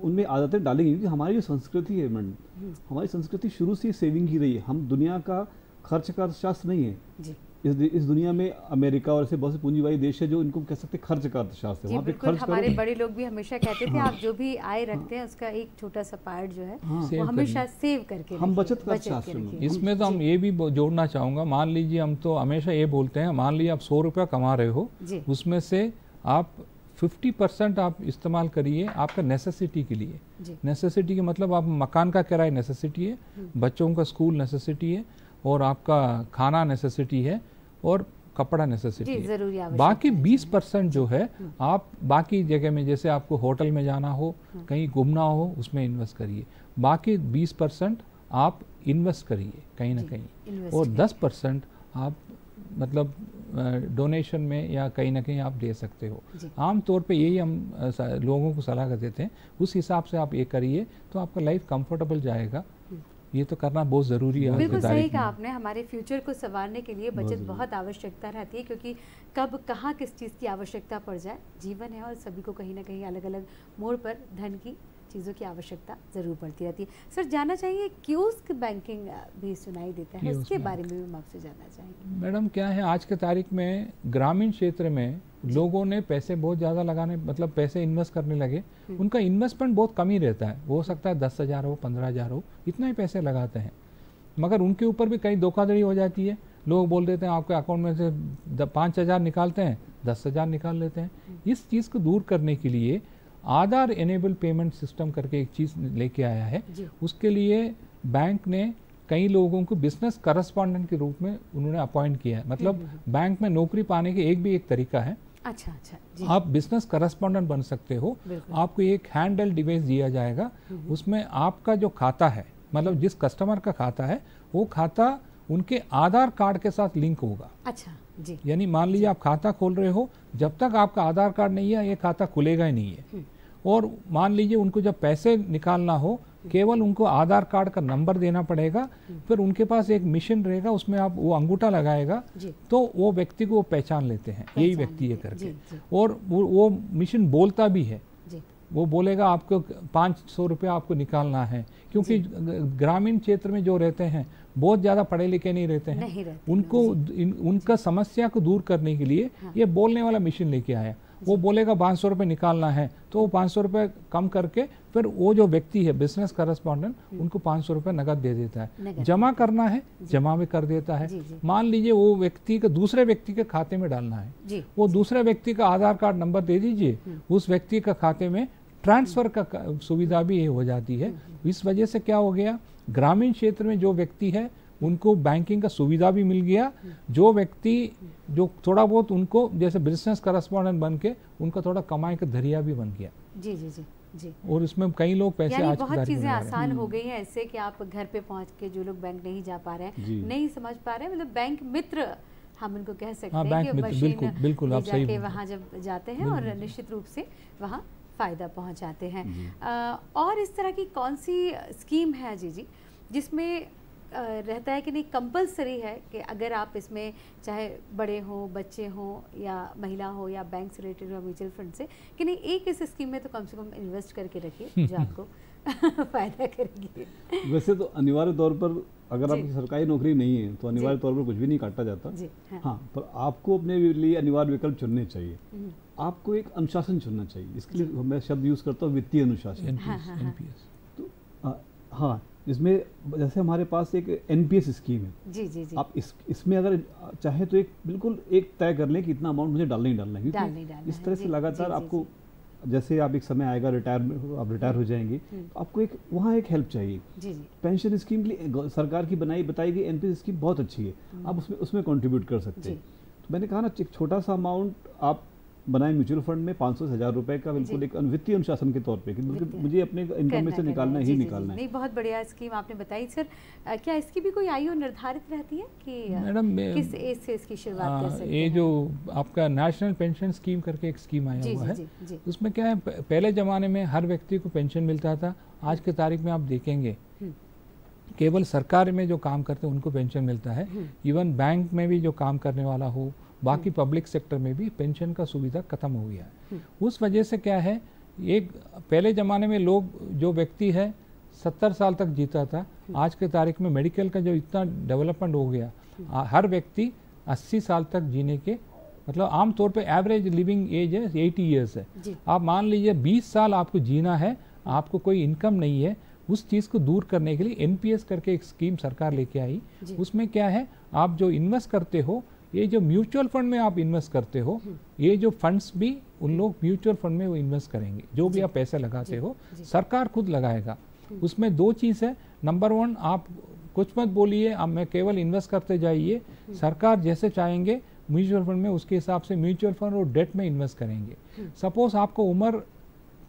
उनमें आदतें डालेंगे, क्योंकि हमारी जो संस्कृति है मैडम, हमारी संस्कृति शुरू से सेविंग की रही है। हम दुनिया का खर्च का शास्त्र नहीं है। इस दुनिया में अमेरिका और ऐसे बहुत से पूंजीवादी देश है जो इनको कह सकते हैं खर्च का अर्थशास्त्र है। वहाँ पे खर्च हमारे बड़े लोग भी हमेशा कहते थे आप जो भी आय रखते हैं उसका एक छोटा सा पार्ट जो है वो हमेशा सेव करके हम बचत का शास्त्र में। इसमें तो हम ये भी जोड़ना चाहूँगा, मान लीजिए हम तो हमेशा ये बोलते हैं, मान लीजिए आप 100 रुपया कमा रहे हो, उसमें से आप 50% आप इस्तेमाल करिए आपका नेसेसिटी के लिए। नेसेसिटी के मतलब आप मकान का किराया नेसेसिटी है, बच्चों का स्कूल नेसेसिटी है, और आपका खाना नेसेसिटी है, और कपड़ा नेसेसिटी है। बाकी 20% जो है आप बाकी जगह में, जैसे आपको होटल में जाना हो, कहीं घूमना हो, उसमें इन्वेस्ट करिए। बाकी 20% आप इन्वेस्ट करिए कहीं ना कहीं, और 10% आप मतलब डोनेशन में या कहीं ना कहीं आप दे सकते हो। आम तौर पे यही हम लोगों को सलाह देते हैं, उस हिसाब से आप ये करिए तो आपका लाइफ कंफर्टेबल जाएगा। ये तो करना बहुत ज़रूरी है। बिल्कुल सही कहा आपने, हमारे फ्यूचर को संवारने के लिए बचत बहुत आवश्यकता रहती है, क्योंकि कब कहाँ किस चीज़ की आवश्यकता पड़ जाए, जीवन है और सभी को कहीं ना कहीं अलग अलग मोड़ पर धन की चीज़ों की आवश्यकता ज़रूर पड़ती रहती है। सर जानना चाहिए कियोस्क बैंकिंग भी सुनाई देता है, उसके बारे में भी हम आपसे जानना चाहेंगे। मैडम क्या है, आज के तारीख में ग्रामीण क्षेत्र में लोगों ने पैसे बहुत ज़्यादा लगाने, मतलब पैसे इन्वेस्ट करने लगे। उनका इन्वेस्टमेंट बहुत कम ही रहता है, हो सकता है 10,000 हो, 15,000 हो, इतना ही पैसे लगाते हैं। मगर उनके ऊपर भी कई धोखाधड़ी हो जाती है। लोग बोल देते हैं आपके अकाउंट में से 5,000 निकालते हैं, 10,000 निकाल लेते हैं। इस चीज़ को दूर करने के लिए आधार एनेबल पेमेंट सिस्टम करके एक चीज़ लेके आया है। उसके लिए बैंक ने कई लोगों को बिजनेस करस्पॉन्डेंट के रूप में उन्होंने अपॉइंट किया है। मतलब बैंक में नौकरी पाने के एक तरीका है। अच्छा जी। आप बिजनेस करस्पॉन्डेंट बन सकते हो। आपको एक हैंडल डिवाइस दिया जाएगा, उसमें आपका जो खाता है, मतलब जिस कस्टमर का खाता है, वो खाता उनके आधार कार्ड के साथ लिंक होगा। अच्छा जी। यानी मान लीजिए आप खाता खोल रहे हो, जब तक आपका आधार कार्ड नहीं है ये खाता खुलेगा ही नहीं है। और मान लीजिए उनको जब पैसे निकालना हो, केवल उनको आधार कार्ड का नंबर देना पड़ेगा, फिर उनके पास एक मशीन रहेगा, उसमें आप वो अंगूठा लगाएगा तो वो व्यक्ति को वो पहचान लेते हैं, यही व्यक्ति है करके। और वो मशीन बोलता भी है, वो बोलेगा आपको 500 रुपया आपको निकालना है। क्योंकि ग्रामीण क्षेत्र में जो रहते हैं बहुत ज़्यादा पढ़े लिखे नहीं रहते हैं, उनको उनका समस्या को दूर करने के लिए ये बोलने वाला मशीन लेके आया। वो बोलेगा 500 रुपये निकालना है, तो वो 500 रुपये कम करके फिर वो जो व्यक्ति है बिजनेस करस्पॉन्डेंट, उनको 500 रुपये नगद दे देता है। जमा करना है जमा भी कर देता है। मान लीजिए वो व्यक्ति का दूसरे व्यक्ति के खाते में डालना है, वो दूसरे व्यक्ति का आधार कार्ड नंबर दे दीजिए, उस व्यक्ति का खाते में ट्रांसफ़र का सुविधा भी हो जाती है। इस वजह से क्या हो गया, ग्रामीण क्षेत्र में जो व्यक्ति है उनको बैंकिंग का सुविधा भी मिल गया। जो व्यक्ति जो थोड़ा बहुत उनको जैसे बिजनेस करस्पॉन्डेंट बन के उनका थोड़ा कमाई का जरिया भी बन गया। जी जी जी जी। और इसमें कई लोग पैसे आज बहुत चीज़ें आसान हो गई हैं ऐसे कि आप घर पे पहुंच के, जो लोग बैंक नहीं जा पा रहे हैं, नहीं समझ पा रहे हैं, मतलब बैंक मित्र हम उनको कह सकते हैं कि मशीन बिल्कुल आप सही वहाँ जब जाते हैं और निश्चित रूप से वहाँ फ़ायदा पहुँचाते हैं। और इस तरह की कौन सी स्कीम है जी जिसमें रहता है कि नहीं कंपलसरी है कि अगर आप इसमें चाहे बड़े हो, बच्चे हो या महिला हो या बैंक से रिलेटेड या म्यूचुअल फंड से, कि नहीं एक इस स्कीम में तो कम से कम इन्वेस्ट करके रखिए जो आपको फ़ायदा करेगी। वैसे तो अनिवार्य तौर पर अगर आपकी सरकारी नौकरी नहीं है तो अनिवार्य तौर पर कुछ भी नहीं काटा जाता। हाँ, पर आपको अपने लिए अनिवार्य विकल्प चुनने चाहिए। आपको एक अनुशासन चुनना चाहिए। इसके लिए मैं शब्द यूज़ करता हूँ वित्तीय अनुशासन। NPS। तो हाँ, इसमें जैसे हमारे पास एक NPS स्कीम है। जी जी जी। आप इसमें अगर चाहे तो एक बिल्कुल एक तय कर लें कि इतना अमाउंट मुझे डालना ही डालना है, क्योंकि इस तरह से लगातार आपको जैसे आप एक समय आएगा आप रिटायर हो जाएंगे, तो आपको एक वहाँ एक हेल्प चाहिए। जी जी। पेंशन स्कीम के लिए सरकार की बताई गई NPS स्कीम बहुत अच्छी है, आप उसमें कंट्रीब्यूट कर सकते हैं। तो मैंने कहा ना, एक छोटा सा अमाउंट आप बनाए म्यूचुअल फंड में 500 से 1000 रुपए का, बिल्कुल एक वित्तीय अनुशासन के तौर पे कि मुझे अपने इनकम में से निकालना ही निकालना है। नहीं, बहुत बढ़िया स्कीम आपने बताई सर। क्या इसकी भी कोई आयु निर्धारित रहती है कि मैडम किस एज से इसकी शुरुआत कर सकते हैं? ये जो आपका नेशनल पेंशन स्कीम करके एक स्कीम आया हुआ है, उसमें क्या है, पहले ज़माने में हर व्यक्ति को पेंशन मिलता था। आज के तारीख में आप देखेंगे केवल सरकार में जो काम करते हैं उनको पेंशन मिलता है। इवन बैंक में भी जो काम करने वाला हो, बाकी पब्लिक सेक्टर में भी पेंशन का सुविधा खत्म हो गया है। उस वजह से क्या है, एक पहले ज़माने में लोग जो व्यक्ति है 70 साल तक जीता था, आज के तारीख में मेडिकल का जो इतना डेवलपमेंट हो गया, हर व्यक्ति 80 साल तक जीने के, मतलब आमतौर पे एवरेज लिविंग एज है 80 ईयर्स है। आप मान लीजिए 20 साल आपको जीना है, आपको कोई इनकम नहीं है, उस चीज़ को दूर करने के लिए NPS करके एक स्कीम सरकार लेके आई। उसमें क्या है, आप जो इन्वेस्ट करते हो, ये जो म्यूचुअल फंड में आप इन्वेस्ट करते हो, ये जो फंड्स भी उन लोग म्यूचुअल फंड में वो इन्वेस्ट करेंगे। जो भी आप पैसे लगाते हो सरकार खुद लगाएगा। उसमें दो चीज़ है, नंबर 1 आप कुछ मत बोलिए, अब मैं केवल इन्वेस्ट करते जाइए, सरकार जैसे चाहेंगे म्यूचुअल फंड में उसके हिसाब से म्यूचुअल फंड और डेट में इन्वेस्ट करेंगे। सपोज आपको उम्र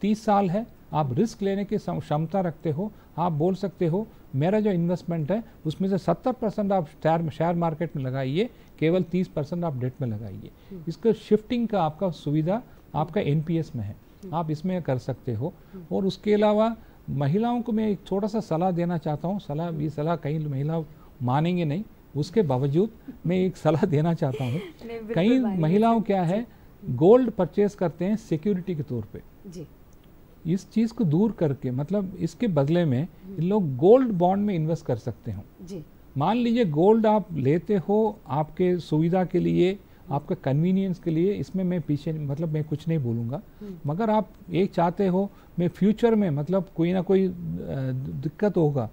30 साल है, आप रिस्क लेने की क्षमता रखते हो, आप बोल सकते हो मेरा जो इन्वेस्टमेंट है उसमें से 70% आप शेयर मार्केट में लगाइए, केवल 30% आप डेट में लगाइए। इसका शिफ्टिंग का आपका सुविधा आपका NPS में है, आप इसमें कर सकते हो। और उसके अलावा महिलाओं को मैं एक छोटा सा सलाह देना चाहता हूँ। ये सलाह कई महिला मानेंगे नहीं, उसके बावजूद मैं एक सलाह देना चाहता हूँ। कई महिलाओं क्या है, गोल्ड परचेज करते हैं सिक्योरिटी के तौर पे। इस चीज़ को दूर करके, मतलब इसके बदले में इन लोग गोल्ड बॉन्ड में इन्वेस्ट कर सकते हो। मान लीजिए गोल्ड आप लेते हो आपके सुविधा के लिए, आपका कन्वीनियंस के लिए, इसमें मैं पीछे मतलब मैं कुछ नहीं बोलूँगा, मगर आप एक चाहते हो मैं फ्यूचर में मतलब कोई ना कोई दिक्कत होगा,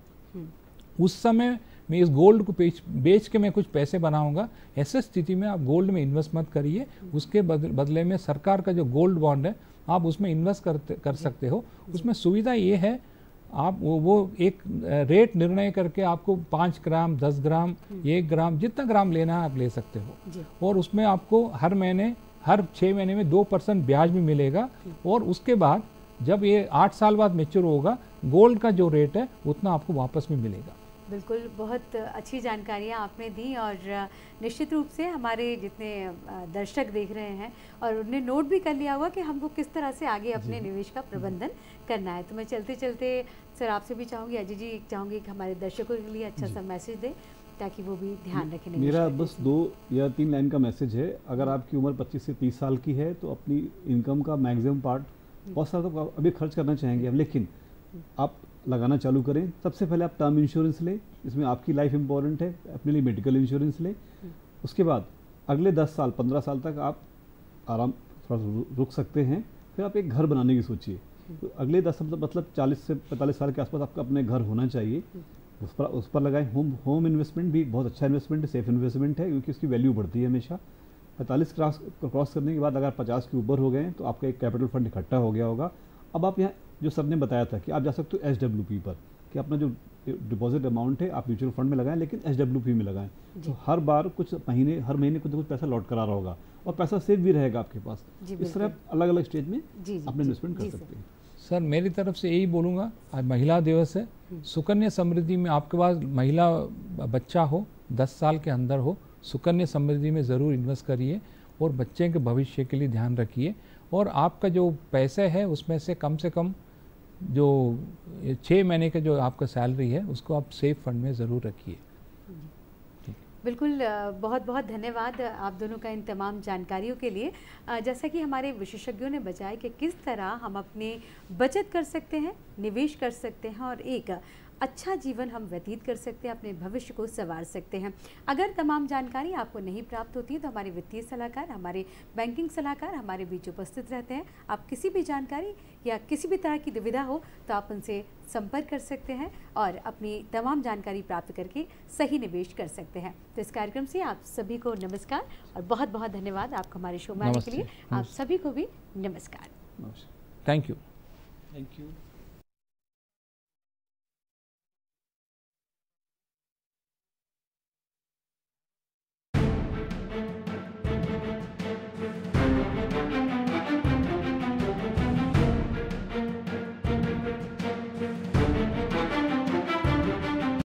उस समय मैं इस गोल्ड को बेच के मैं कुछ पैसे बनाऊंगा, ऐसे स्थिति में आप गोल्ड में इन्वेस्ट मत करिए। उसके बदले में सरकार का जो गोल्ड बॉन्ड है आप उसमें इन्वेस्ट कर सकते हो। उसमें सुविधा ये है, आप वो एक रेट निर्णय करके आपको 5 ग्राम 10 ग्राम 1 ग्राम जितना ग्राम लेना है आप ले सकते हो। और उसमें आपको हर महीने हर 6 महीने में 2% ब्याज भी मिलेगा। और उसके बाद जब ये 8 साल बाद मैच्योर होगा, गोल्ड का जो रेट है उतना आपको वापस भी मिलेगा। बिल्कुल, बहुत अच्छी जानकारियाँ आपने दी और निश्चित रूप से हमारे जितने दर्शक देख रहे हैं और उन्हें नोट भी कर लिया होगा कि हमको किस तरह से आगे अपने निवेश का प्रबंधन करना है। तो मैं चलते चलते सर आपसे भी चाहूँगी, अजय जी चाहूँगी कि हमारे दर्शकों के लिए अच्छा सा मैसेज दें ताकि वो भी ध्यान रखें। मेरा बस 2 या 3 लाइन का मैसेज है। अगर आपकी उम्र 25 से 30 साल की है तो अपनी इनकम का मैक्सिमम पार्ट, बहुत सारा तो अभी खर्च करना चाहेंगे, लेकिन आप लगाना चालू करें। सबसे पहले आप टर्म इंश्योरेंस लें, इसमें आपकी लाइफ इंपॉर्टेंट है, अपने लिए मेडिकल इंश्योरेंस लें। उसके बाद अगले 10 साल 15 साल तक आप आराम थोड़ा रुक सकते हैं, फिर आप एक घर बनाने की सोचिए। तो अगले 10 मतलब 40 से 45 साल के आसपास आपका अपने घर होना चाहिए, उस पर लगाएं। होम इन्वेस्टमेंट भी बहुत अच्छा इन्वेस्टमेंट है, सेफ इन्वेस्टमेंट है, क्योंकि उसकी वैल्यू बढ़ती है हमेशा। 45 क्रॉस करने के बाद अगर 50 के ऊपर हो गए तो आपका एक कैपिटल फंड इकट्ठा हो गया होगा। अब आप यहाँ जो सर ने बताया था कि आप जा सकते हो SWP पर, कि अपना जो डिपॉजिट अमाउंट है आप म्यूचुअल फंड में लगाएं, लेकिन SWP में लगाएं। तो हर बार हर महीने कुछ पैसा लौट कर आ रहा होगा और पैसा सेफ भी रहेगा आपके पास। इस तरह अलग अलग स्टेज में अपने इन्वेस्टमेंट कर सकते हैं। सर मेरी तरफ से यही बोलूँगा, आज महिला दिवस है, सुकन्या समृद्धि में आपके पास महिला बच्चा हो 10 साल के अंदर हो, सुकन्या समृद्धि में ज़रूर इन्वेस्ट करिए और बच्चे के भविष्य के लिए ध्यान रखिए। और आपका जो पैसे है उसमें से कम जो 6 महीने का जो आपका सैलरी है उसको आप सेफ फंड में ज़रूर रखिए। बिल्कुल, बहुत बहुत धन्यवाद आप दोनों का इन तमाम जानकारियों के लिए। जैसा कि हमारे विशेषज्ञों ने बताया कि किस तरह हम अपनी बचत कर सकते हैं, निवेश कर सकते हैं और एक अच्छा जीवन हम व्यतीत कर सकते हैं, अपने भविष्य को संवार सकते हैं। अगर तमाम जानकारी आपको नहीं प्राप्त होती है तो हमारे वित्तीय सलाहकार, हमारे बैंकिंग सलाहकार हमारे बीच उपस्थित रहते हैं। आप किसी भी जानकारी या किसी भी तरह की दुविधा हो तो आप उनसे संपर्क कर सकते हैं और अपनी तमाम जानकारी प्राप्त करके सही निवेश कर सकते हैं। तो इस कार्यक्रम से आप सभी को नमस्कार और बहुत बहुत धन्यवाद आपको हमारे शो में आने के लिए। आप सभी को भी नमस्कार। Thank you. Thank you.